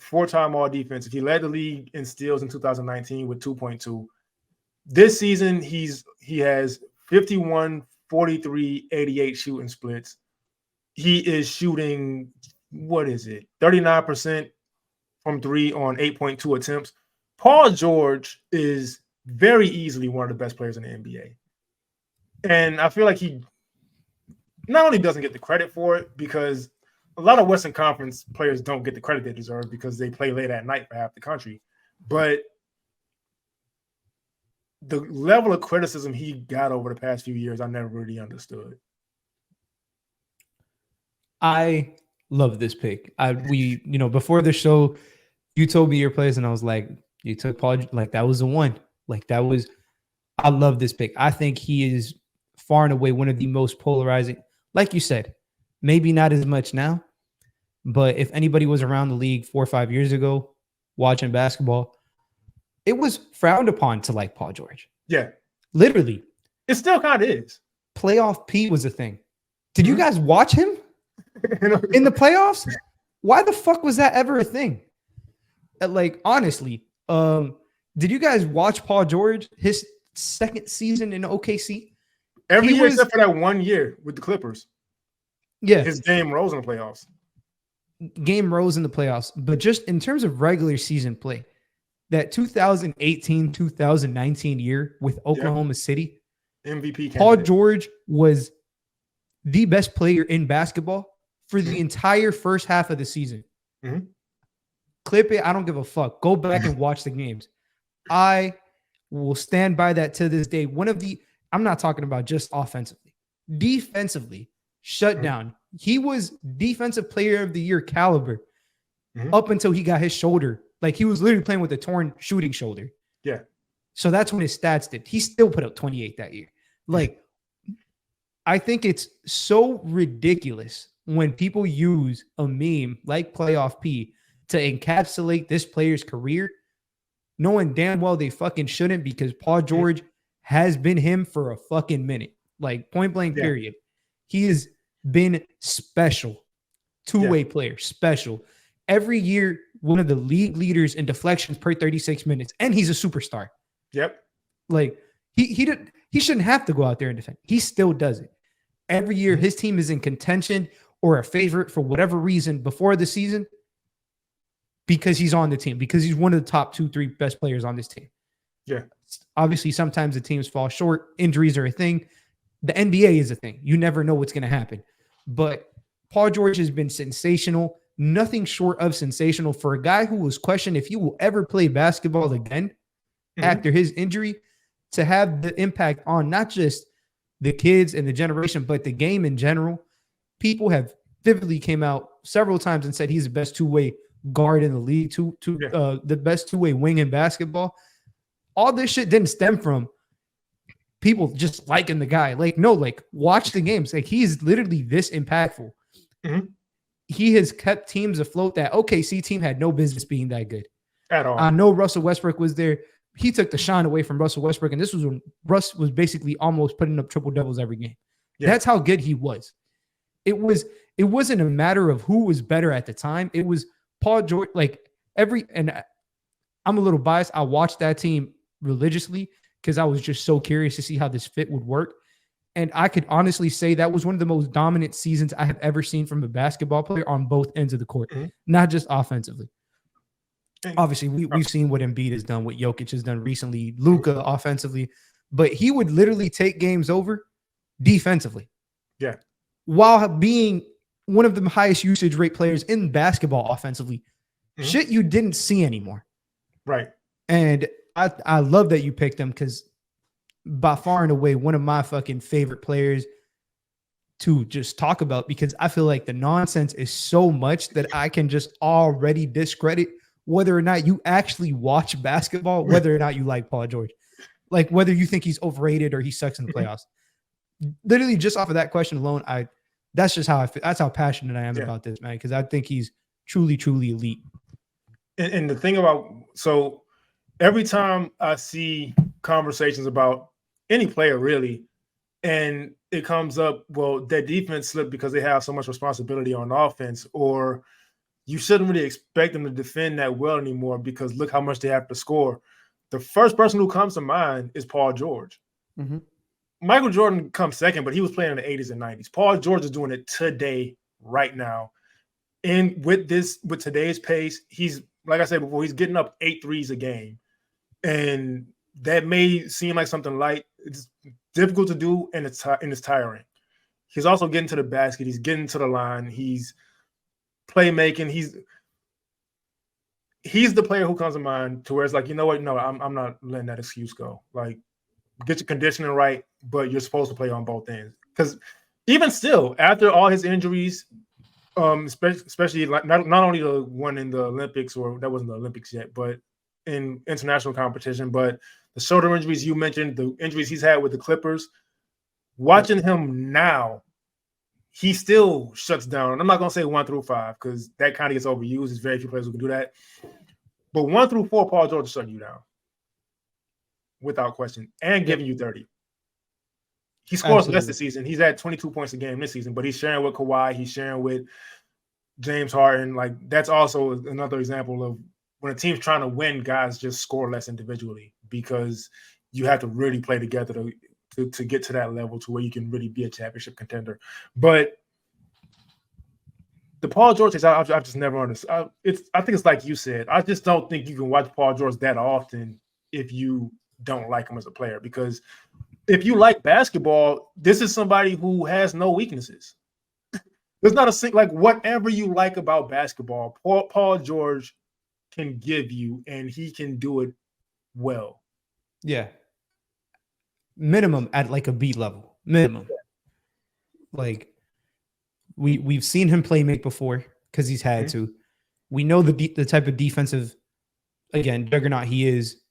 4-time All-Defensive. He led the league in steals in 2019 with 2.2. This season, he has 51, 43, 88 shooting splits. He is shooting, 39% from three on 8.2 attempts. Paul George is very easily one of the best players in the NBA. And I feel like he not only doesn't get the credit for it, because a lot of Western Conference players don't get the credit they deserve because they play late at night for half the country, but the level of criticism he got over the past few years, I never really understood. I love this pick. Before the show, you told me your place, and I was like, you took Paul, like that was the one. Like that was, I love this pick. I think he is far and away one of the most polarizing. Like you said, maybe not as much now, but if anybody was around the league 4 or 5 years ago watching basketball, it was frowned upon to like Paul George. Yeah. Literally. It still kind of is. Playoff P was a thing. Did you guys watch him in the playoffs? Why the fuck was that ever a thing? Like, honestly, did you guys watch Paul George, his second season in OKC? Every year except for that 1 year with the Clippers. Yeah. His game rose in the playoffs. But just in terms of regular season play, that 2018-2019 year with Oklahoma City, MVP Paul George was the best player in basketball for the entire first half of the season. Clip it. I don't give a fuck. Go back and watch the games. I will stand by that to this day. I'm not talking about just offensively. Defensively, shut down. He was defensive player of the year caliber up until he got his shoulder Like he was literally playing with a torn shooting shoulder. Yeah. So that's when his stats did. He still put up 28 that year. Like, I think it's so ridiculous when people use a meme like Playoff P to encapsulate this player's career, knowing damn well they fucking shouldn't, because Paul George has been him for a fucking minute. Like, point blank, period. He has been special. Two-way player, special. Every year, one of the league leaders in deflections per 36 minutes, and he's a superstar. Yep. Like, he shouldn't have to go out there and defend. He still does it. Every year, his team is in contention or a favorite for whatever reason before the season because he's on the team, because he's one of the top 2-3 best players on this team. Yeah. Obviously, sometimes the teams fall short. Injuries are a thing. The NBA is a thing. You never know what's going to happen. But Paul George has been sensational, nothing short of sensational, for a guy who was questioned if he will ever play basketball again after his injury, to have the impact on not just the kids and the generation, but the game in general. People have vividly came out several times and said he's the best two-way guard in the league, the best two-way wing in basketball. All this shit didn't stem from people just liking the guy. Like, no, like, watch the games. Like, he's literally this impactful. He has kept teams afloat that OKC team had no business being that good at all. I know Russell Westbrook was there. He took the shine away from Russell Westbrook, and this was when Russ was basically almost putting up triple doubles every game. That's how good he was. It wasn't a matter of who was better at the time. It was Paul George. Like, and I'm a little biased. I watched that team religiously because I was just so curious to see how this fit would work. And I could honestly say that was one of the most dominant seasons I have ever seen from a basketball player on both ends of the court, not just offensively. Obviously, we've seen what Embiid has done, what Jokic has done recently, Luka offensively, but he would literally take games over defensively. Yeah. While being one of the highest usage rate players in basketball offensively. Shit you didn't see anymore. Right. And I love that you picked him, because by far and away one of my fucking favorite players to just talk about, because I feel like the nonsense is so much that I can just already discredit whether or not you actually watch basketball, whether or not you like Paul George, like whether you think he's overrated or he sucks in the playoffs. Literally just off of that question alone, that's just how I feel. That's how passionate I am about this, man, because I think he's truly, truly elite. And the thing about, so every time I see conversations about any player really, and it comes up, well, their defense slipped because they have so much responsibility on offense, or you shouldn't really expect them to defend that well anymore because look how much they have to score. The first person who comes to mind is Paul George. Michael Jordan comes second, but he was playing in the 80s and 90s. Paul George is doing it today, right now. And with today's pace, he's, like I said before, he's getting up 8 threes a game. And that may seem like something light. It's difficult to do, and it's tiring. He's also getting to the basket. He's getting to the line. He's playmaking. He's the player who comes to mind to where it's like, you know what? No, I'm not letting that excuse go. Like, get your conditioning right, but you're supposed to play on both ends. Because even still, after all his injuries, especially like not only the one in the Olympics, or that wasn't the Olympics yet, but in international competition, but the shoulder injuries you mentioned, the injuries he's had with the Clippers, watching him now, he still shuts down. I'm not going to say 1 through 5 because that kind of gets overused. There's very few players who can do that. But 1 through 4, Paul George is shutting you down without question and giving you 30. He scores less this season. He's at 22 points a game this season, but he's sharing with Kawhi. He's sharing with James Harden. Like, that's also another example of when a team's trying to win, guys just score less individually because you have to really play together to get to that level to where you can really be a championship contender. But the Paul George, I've just never understood. I think it's like you said. I just don't think you can watch Paul George that often if you don't like him as a player, because if you like basketball, this is somebody who has no weaknesses. There's not like whatever you like about basketball, Paul George can give you, and he can do it well. Yeah. Minimum at like a B level. Minimum. Like we've seen him play make before because he's had to. We know the type of defensive again, juggernaut he is,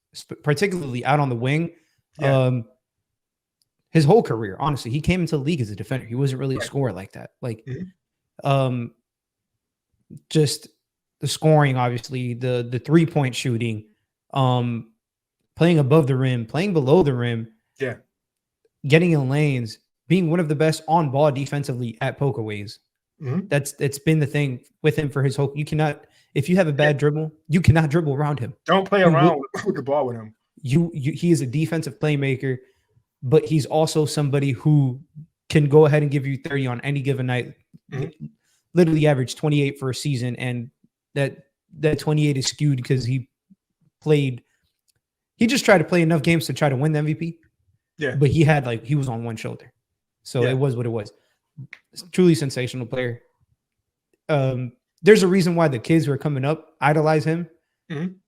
particularly out on the wing. Yeah. His whole career, honestly, he came into the league as a defender. He wasn't really a Right. scorer like that. Like, Mhm. just the scoring, obviously, the 3-point shooting, playing above the rim, playing below the rim, Yeah. getting in lanes, being one of the best on ball defensively at pokeways. Mhm. It's been the thing with him for his whole. You cannot, if you have a Yeah. bad dribble, you cannot dribble around him. Don't play You will, around with the ball with him. he is a defensive playmaker, but he's also somebody who can go ahead and give you 30 on any given night. Mhm. Literally average 28 for a season, and that 28 is skewed because he just tried to play enough games to try to win the MVP, Yeah. but he was on one shoulder. So Yeah. it was what it was. Truly sensational player. There's a reason why the kids who are coming up idolize him, Mhm.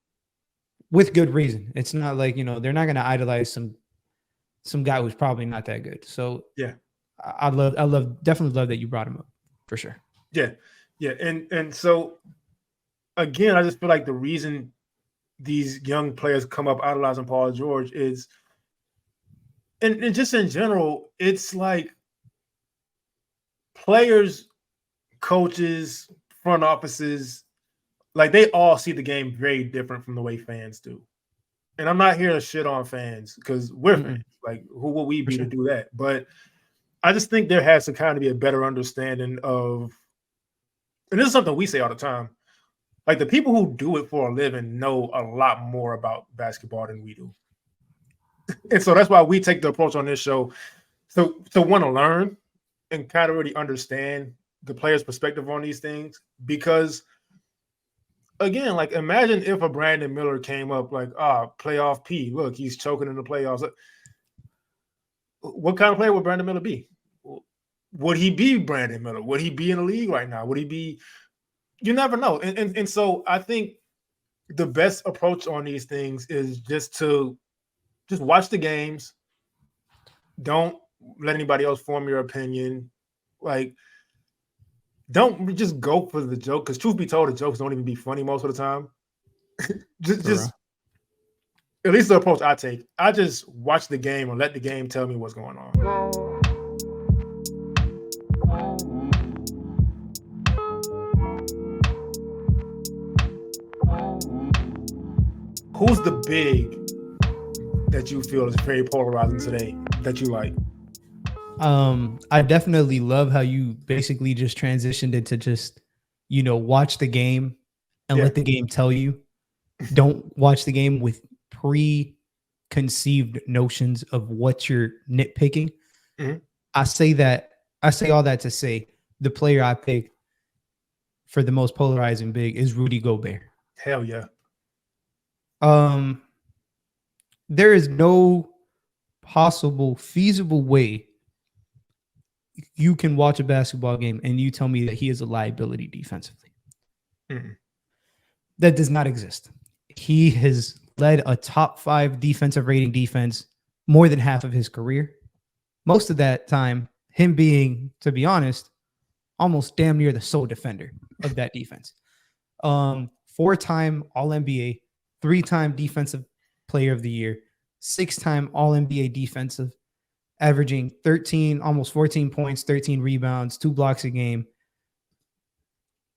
with good reason. It's not like, they're not going to idolize some guy who's probably not that good. So Yeah. definitely love that you brought him up, for sure. Yeah. Yeah. And so again, I just feel like the reason these young players come up idolizing Paul George is, and just in general, it's like players, coaches, front offices, like they all see the game very different from the way fans do. And I'm not here to shit on fans because we're fans. Like, who will we For be sure. to do that? But I just think there has to kind of be a better understanding of, and this is something we say all the time. Like, the people who do it for a living know a lot more about basketball than we do. And so that's why we take the approach on this show. So to want to learn and kind of really understand the player's perspective on these things. Because again, like, imagine if a Brandon Miller came up like, playoff P, look, he's choking in the playoffs. What kind of player would Brandon Miller be? Would he be Brandon Miller? Would he be in the league right now? Would he be? You never know. And so I think the best approach on these things is just watch the games. Don't let anybody else form your opinion. Like, don't just go for the joke, because truth be told, the jokes don't even be funny most of the time. just at least the approach I take. I just watch the game and let the game tell me what's going on. Who's the big that you feel is very polarizing today that you like? I definitely love how you basically just transitioned into just, watch the game and let the game tell you. Don't watch the game with preconceived notions of what you're nitpicking. Mhm. I say all that to say the player I picked for the most polarizing big is Rudy Gobert. Hell yeah. There is no possible feasible way you can watch a basketball game and you tell me that he is a liability defensively. Mhm. That does not exist. He has led a top 5 defensive rating defense more than half of his career. Most of that time, him being, to be honest, almost damn near the sole defender of that defense. 4-time All-NBA, 3-time Defensive Player of the Year, 6-time All-NBA defensive, averaging 13, almost 14 points, 13 rebounds, 2 blocks a game.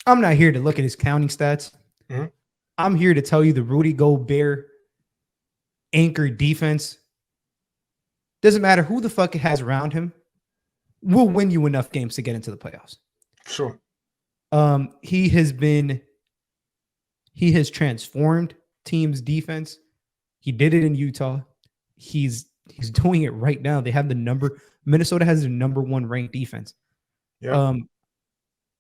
I'm not here to look at his counting stats. Mhm. I'm here to tell you the Rudy Gobert anchor defense, doesn't matter who the fuck it has around him, will win you enough games to get into the playoffs. Sure. He has transformed teams' defense. He did it in Utah. He's doing it right now. They have Minnesota has the number 1 ranked defense. Yeah.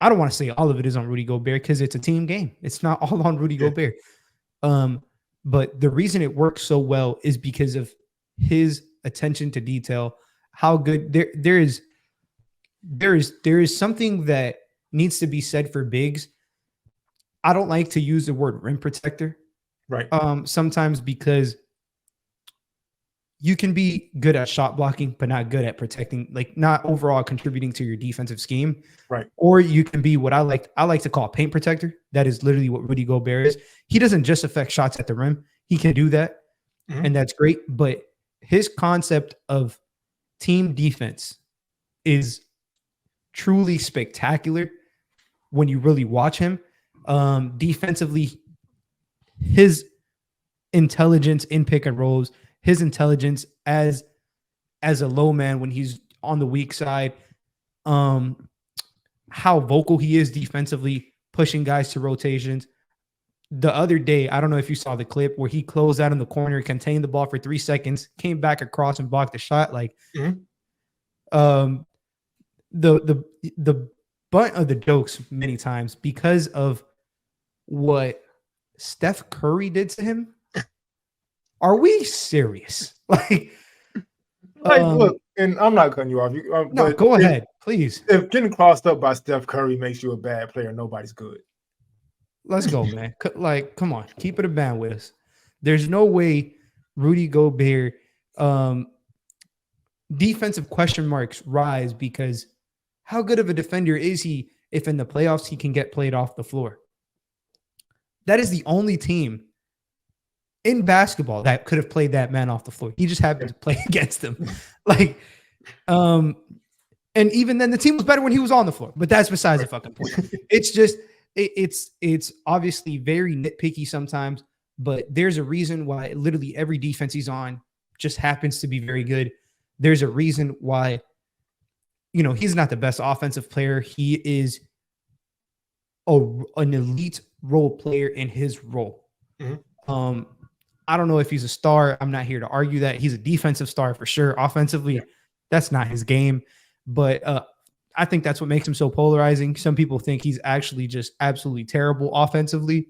I don't want to say all of it is on Rudy Gobert because it's a team game. It's not all on Rudy Gobert. But the reason it works so well is because of his attention to detail, how good there is something that needs to be said for bigs. I don't like to use the word rim protector. Right. Sometimes because you can be good at shot blocking, but not good at protecting, like not overall contributing to your defensive scheme. Right. Or you can be what I like to call a paint protector. That is literally what Rudy Gobert is. He doesn't just affect shots at the rim. He can do that, and that's great. But his concept of team defense is truly spectacular when you really watch him. Defensively, his intelligence in pick and rolls, his intelligence as a low man when he's on the weak side, how vocal he is defensively, pushing guys to rotations. The other day, I don't know if you saw the clip where he closed out in the corner, contained the ball for 3 seconds, came back across and blocked the shot. Like, the butt of the jokes many times because of what Steph Curry did to him. Are we serious? Like, look, and I'm not cutting you off. No, go ahead, please. If getting crossed up by Steph Curry makes you a bad player, nobody's good. Let's go, man. Like, come on, keep it a band with us. There's no way Rudy Gobert defensive question marks rise because how good of a defender is he if in the playoffs he can get played off the floor? That is the only team in basketball that could have played that man off the floor. He just happened to play against him. Like, and even then the team was better when he was on the floor, but that's besides the fucking point. It's just, it's obviously very nitpicky sometimes, but there's a reason why literally every defense he's on just happens to be very good. There's a reason why, you know, he's not the best offensive player. He is an elite role player in his role. I don't know if he's a star. I'm not here to argue that. He's a defensive star for sure. Offensively, that's not his game. But I think that's what makes him so polarizing. Some people think he's actually just absolutely terrible offensively.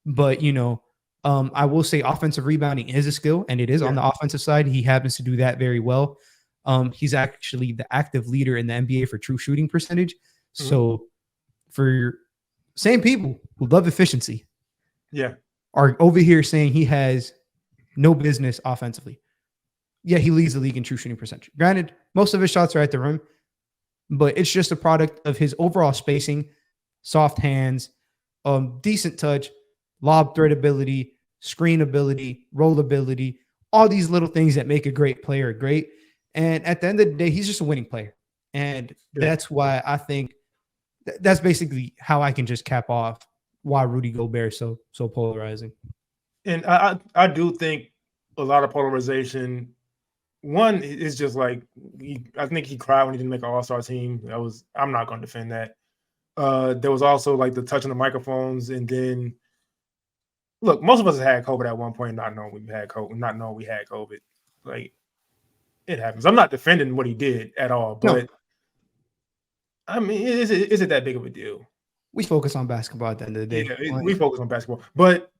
But, you know, I will say offensive rebounding is a skill, and it is on the offensive side. He happens to do that very well. He's actually the active leader in the NBA for true shooting percentage. So for same people who love efficiency, are over here saying he has no business offensively. Yeah, he leads the league in true shooting percentage. Granted, most of his shots are at the rim, but it's just a product of his overall spacing, soft hands, decent touch, lob threat ability, screen ability, roll ability, all these little things that make a great player great. And at the end of the day, he's just a winning player. And that's why I think that's basically how I can just cap off why Rudy Gobert is so polarizing. And I do think a lot of polarization. One is just like I think he cried when he didn't make an All-Star team. I'm not going to defend that. There was also like the touching the microphones, and then look, most of us had COVID at one point, not knowing we had COVID. Like, it happens. I'm not defending what he did at all, but I mean, is it that big of a deal? We focus on basketball at the end of the day. Yeah, we focus on basketball. But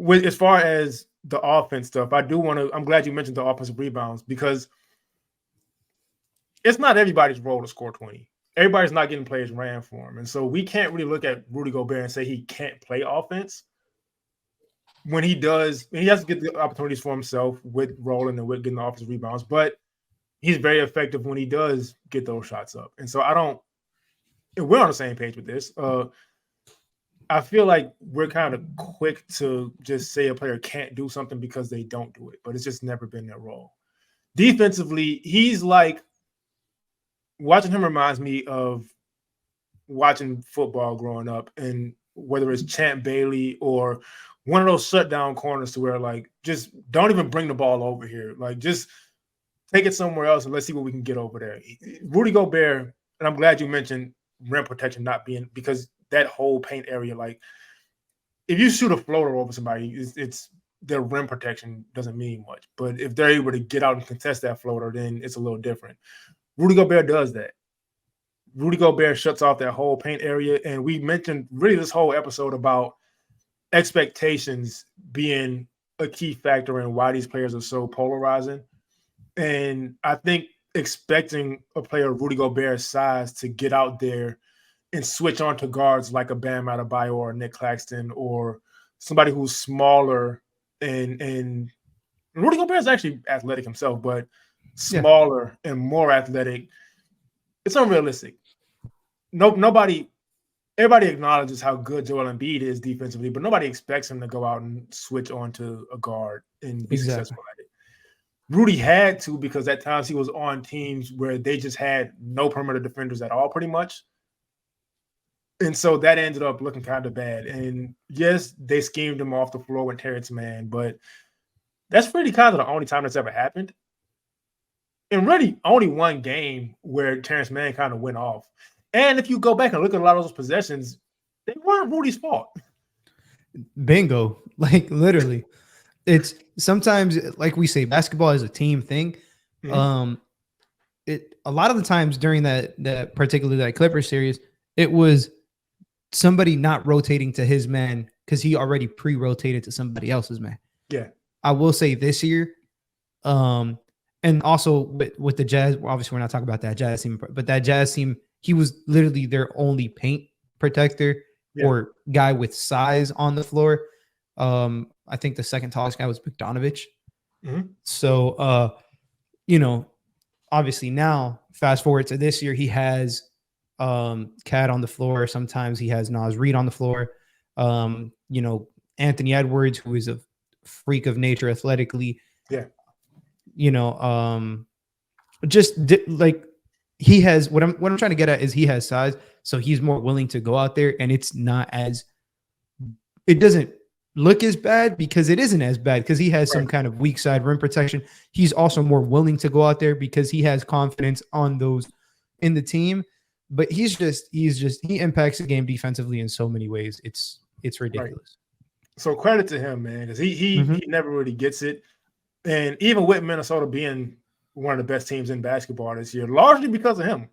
as far as the offense stuff, I'm glad you mentioned the offensive rebounds because it's not everybody's role to score 20. Everybody's not getting plays ran for him. And so we can't really look at Rudy Gobert and say he can't play offense. When he does, he has to get the opportunities for himself with rolling and with getting the offensive rebounds, but he's very effective when he does get those shots up. And so we're on the same page with this. I feel like we're kind of quick to just say a player can't do something because they don't do it, but it's just never been their role. Defensively, he's like, watching him reminds me of watching football growing up, and whether it's Champ Bailey or one of those shutdown corners to where like, just don't even bring the ball over here. Like, just take it somewhere else and let's see what we can get over there. Rudy Gobert, and I'm glad you mentioned rim protection not being, because that whole paint area, like if you shoot a floater over somebody, it's their rim protection doesn't mean much. But if they're able to get out and contest that floater, then it's a little different. Rudy Gobert does that. Rudy Gobert shuts off that whole paint area. And we mentioned really this whole episode about expectations being a key factor in why these players are so polarizing. And I think expecting a player of Rudy Gobert's size to get out there and switch on to guards like a Bam Adebayo or Nick Claxton or somebody who's smaller and Rudy Gobert is actually athletic himself, but smaller and more athletic. It's unrealistic. Nobody, everybody acknowledges how good Joel Embiid is defensively, but nobody expects him to go out and switch on to a guard and be successful at it. Rudy had to, because at times he was on teams where they just had no perimeter defenders at all, pretty much. And so that ended up looking kind of bad. And yes, they schemed him off the floor with Terrence Mann, but that's really kind of the only time that's ever happened. And really only one game where Terrence Mann kind of went off. And if you go back and look at a lot of those possessions, they weren't Rudy's fault. Bingo. Like literally. It's sometimes, like we say, basketball is a team thing. Mm-hmm. A lot of the times during that particularly that Clippers series, it was somebody not rotating to his man because he already pre-rotated to somebody else's man. Yeah. I will say this year, and also with the Jazz, obviously we're not talking about that Jazz team, but that Jazz team, he was literally their only paint protector or guy with size on the floor. I think the second tallest guy was Bogdanovic. Mm-hmm. So, obviously now fast forward to this year, he has Cat on the floor. Sometimes he has Naz Reid on the floor. Anthony Edwards, who is a freak of nature athletically. Yeah. Like he has what I'm trying to get at is he has size, so he's more willing to go out there, and it doesn't look as bad because it isn't as bad because he has some kind of weak side rim protection. He's also more willing to go out there because he has confidence on those in the team. But he impacts the game defensively in so many ways. It's ridiculous. Right. So credit to him, man, because he never really gets it. And even with Minnesota being one of the best teams in basketball this year, largely because of him.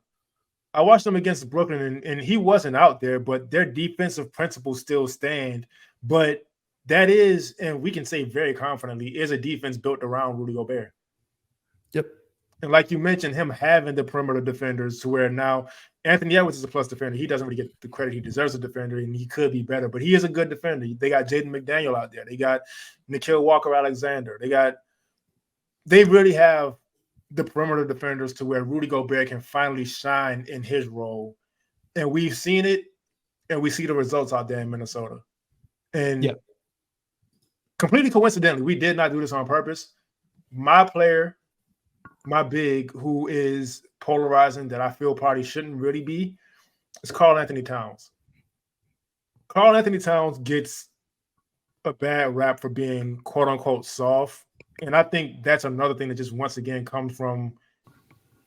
I watched them against Brooklyn, and he wasn't out there, but their defensive principles still stand. But that is, and we can say very confidently, is a defense built around Rudy Gobert. Yep. And like you mentioned, him having the perimeter defenders to where now Anthony Edwards is a plus defender. He doesn't really get the credit he deserves as a defender, and he could be better, but he is a good defender. They got Jaden McDaniel out there. They got Nickeil Walker-Alexander. They really have the perimeter defenders to where Rudy Gobert can finally shine in his role. And we've seen it, and we see the results out there in Minnesota. And completely coincidentally, we did not do this on purpose. My player, my big, who is polarizing that I feel probably shouldn't really be, is Karl-Anthony Towns. Karl-Anthony Towns gets a bad rap for being quote-unquote soft. And I think that's another thing that just once again comes from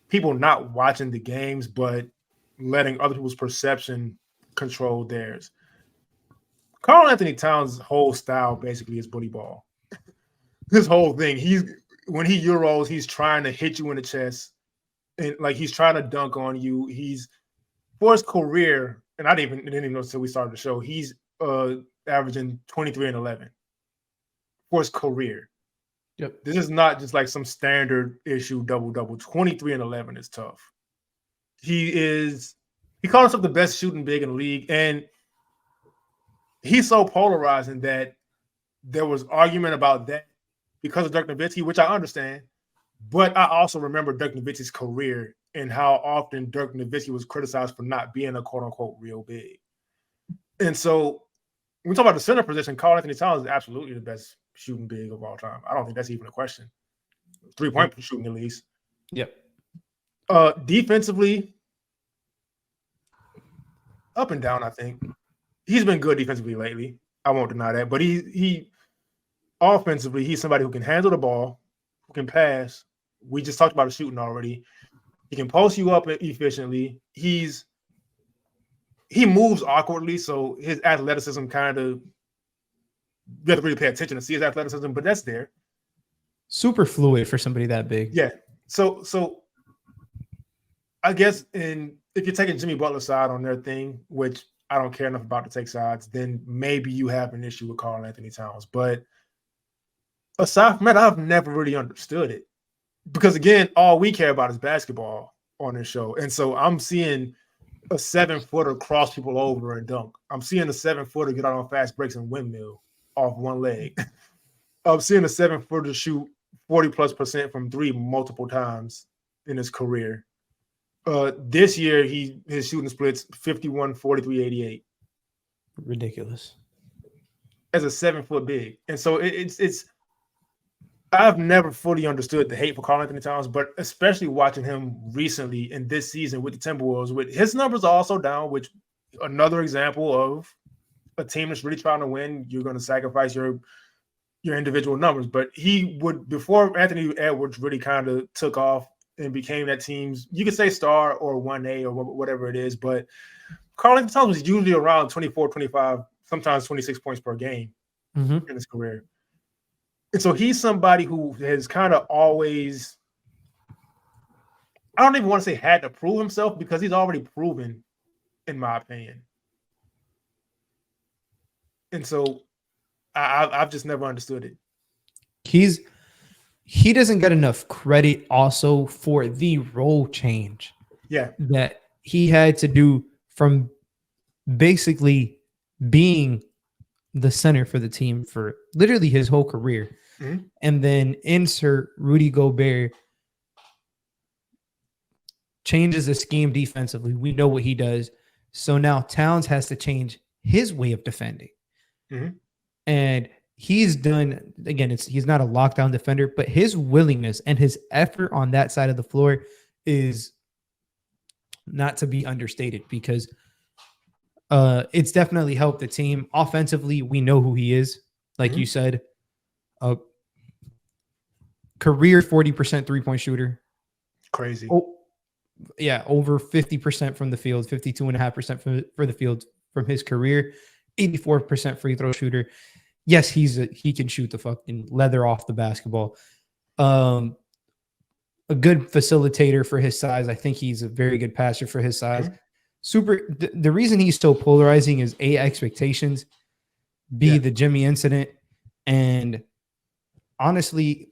people not watching the games, but letting other people's perception control theirs. Karl-Anthony Towns' whole style basically is bully ball. His whole thing, when he Euros, he's trying to hit you in the chest, and like he's trying to dunk on you. He's for his career, and I didn't even know until we started the show. He's averaging 23 and 11 for his career. Yep. This is not just like some standard issue double. 23 and 11 is tough. He calls himself the best shooting big in the league, and he's so polarizing that there was argument about that because of Dirk Nowitzki, which I understand. But I also remember Dirk Nowitzki's career and how often Dirk Nowitzki was criticized for not being a quote-unquote real big. And so when we talk about the center position, Karl-Anthony Towns is absolutely the best shooting big of all time. I don't think that's even a question. 3-point shooting at least. Yep. Defensively, up and down, I think. He's been good defensively lately. I won't deny that. But he offensively, he's somebody who can handle the ball, who can pass. We just talked about the shooting already. He can post you up efficiently. He moves awkwardly, so his athleticism kind of, you have to really pay attention to see his athleticism, but that's there. Super fluid for somebody that big. Yeah. So I guess if you're taking Jimmy Butler's side on their thing, which I don't care enough about to take sides, then maybe you have an issue with Karl-Anthony Towns. But aside from that, I've never really understood it. Because again, all we care about is basketball on this show. And so I'm seeing a 7-footer cross people over and dunk. I'm seeing a 7-footer get out on fast breaks and windmill off one leg. I'm seeing a 7-footer shoot 40+% from three multiple times in his career. This year, his shooting splits 51, 43, 88. Ridiculous. As a 7-foot big. And so it's I've never fully understood the hate for Karl-Anthony Towns, but especially watching him recently in this season with the Timberwolves, with his numbers are also down, which another example of a team that's really trying to win, you're going to sacrifice your individual numbers. But he would, before Anthony Edwards really kind of took off and became that team's, you could say star or 1A or whatever it is, but Karl-Anthony Towns was usually around 24, 25, sometimes 26 points per game in his career. And so he's somebody who has kind of always, I don't even want to say had to prove himself, because he's already proven, in my opinion. And so I've just never understood it. He doesn't get enough credit also for the role change that he had to do from basically being the center for the team for literally his whole career. And then insert Rudy Gobert, changes the scheme defensively. We know what he does. So now Towns has to change his way of defending. And he's done, again, he's not a lockdown defender, but his willingness and his effort on that side of the floor is not to be understated, because it's definitely helped the team. Offensively, we know who he is. Like you said, career 40% three-point shooter. Crazy. Oh, yeah, over 50% from the field, 52.5% for the field from his career, 84% free throw shooter. Yes, he can shoot the fucking leather off the basketball. A good facilitator for his size. I think he's a very good passer for his size. The reason he's so polarizing is A, expectations, B, the Jimmy incident, and honestly,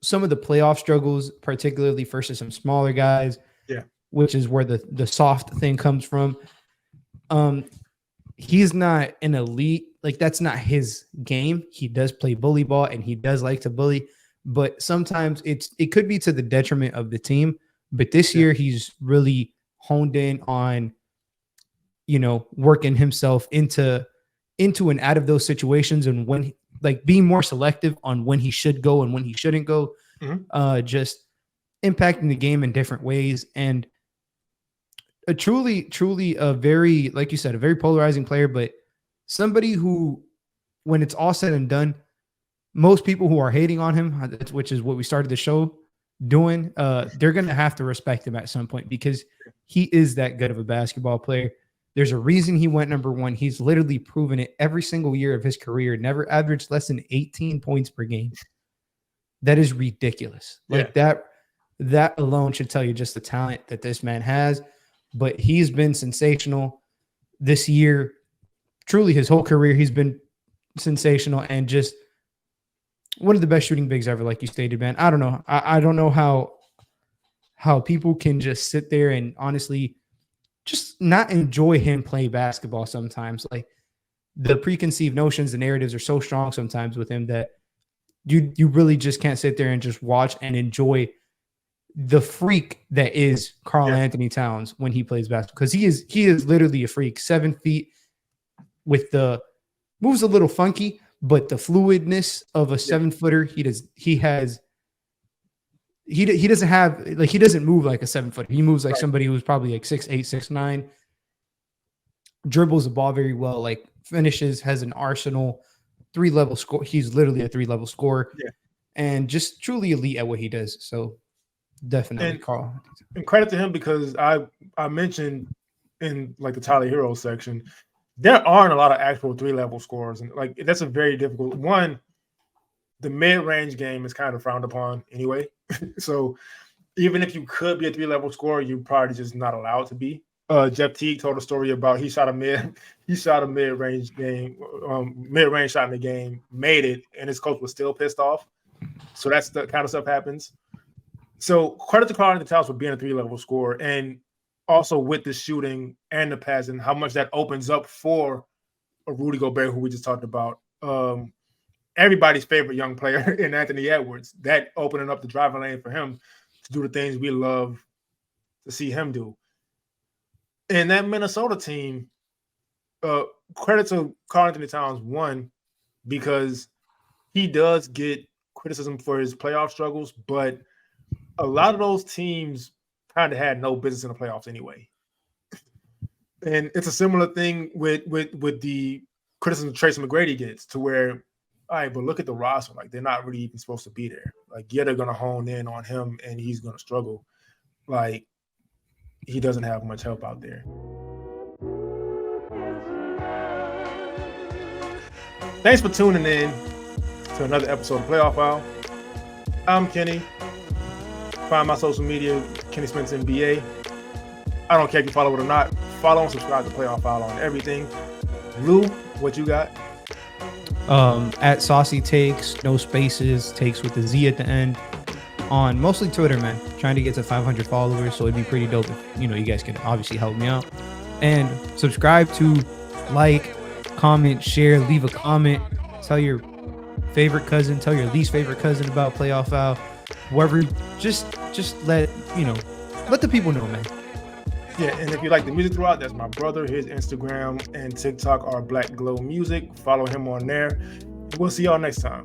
some of the playoff struggles, particularly versus some smaller guys, which is where the soft thing comes from. He's not an elite, like that's not his game. He does play bully ball and he does like to bully, but sometimes it could be to the detriment of the team. But this year he's really honed in on, working himself into and out of those situations, and when being more selective on when he should go and when he shouldn't go, just impacting the game in different ways. And a truly a very, like you said, a very polarizing player, but somebody who, when it's all said and done, most people who are hating on him, which is what we started the show doing, they're going to have to respect him at some point, because he is that good of a basketball player. There's a reason he went number one. He's literally proven it every single year of his career, never averaged less than 18 points per game. That is ridiculous. That alone should tell you just the talent that this man has. But he's been sensational this year. Truly, his whole career, he's been sensational and just one of the best shooting bigs ever, like you stated, man. I don't know. I don't know how people can just sit there and honestly just not enjoy him play basketball sometimes. Like, the preconceived notions, the narratives are so strong sometimes with him that you really just can't sit there and just watch and enjoy the freak that is Karl-Anthony Towns when he plays basketball, because he is literally a freak. 7 feet with the moves a little funky, but the fluidness of a 7-footer, he doesn't have, like, he doesn't move like a 7-footer. He moves like somebody who's probably like 6'8", 6'9", dribbles the ball very well, like finishes, has an arsenal, 3-level score. He's literally a 3-level scorer, and just truly elite at what he does. So definitely Karl. And credit to him, because I mentioned in like the Tyler Herro section, there aren't a lot of actual 3-level scorers, and like that's a very difficult one. The mid-range game is kind of frowned upon anyway. So even if you could be a 3-level scorer, you're probably just not allowed to be. Jeff Teague told a story about he shot a mid-range game, mid-range shot in the game, made it, and his coach was still pissed off. So that's the kind of stuff happens. So credit to Karl-Anthony Towns for being a 3-level scorer, and also with the shooting and the passing, how much that opens up for a Rudy Gobert, who we just talked about. And everybody's favorite young player in Anthony Edwards. That opening up the driving lane for him to do the things we love to see him do. And that Minnesota team, credit to Karl-Anthony Towns, one, because he does get criticism for his playoff struggles, but a lot of those teams kind of had no business in the playoffs anyway. And it's a similar thing with the criticism Tracy McGrady gets, to where, all right, but look at the roster. Like, they're not really even supposed to be there. Like, yeah, they're going to hone in on him and he's going to struggle. Like, he doesn't have much help out there. Thanks for tuning in to another episode of Playoff File. I'm Kenny. Find my social media, Kenny Spence NBA. I don't care if you follow it or not. Follow and subscribe to Playoff File on everything. Lou, what you got? At Saucy Takes, no spaces, takes with the Z at the end, on mostly Twitter, man. Trying to get to 500 followers, so it'd be pretty dope if, you guys can obviously help me out. And subscribe to, like, comment, share, leave a comment, tell your favorite cousin, tell your least favorite cousin about Playoff File. Whoever, just let the people know, man. Yeah, and if you like the music throughout, that's my brother. His Instagram and TikTok are Black Glow Music. Follow him on there. We'll see y'all next time.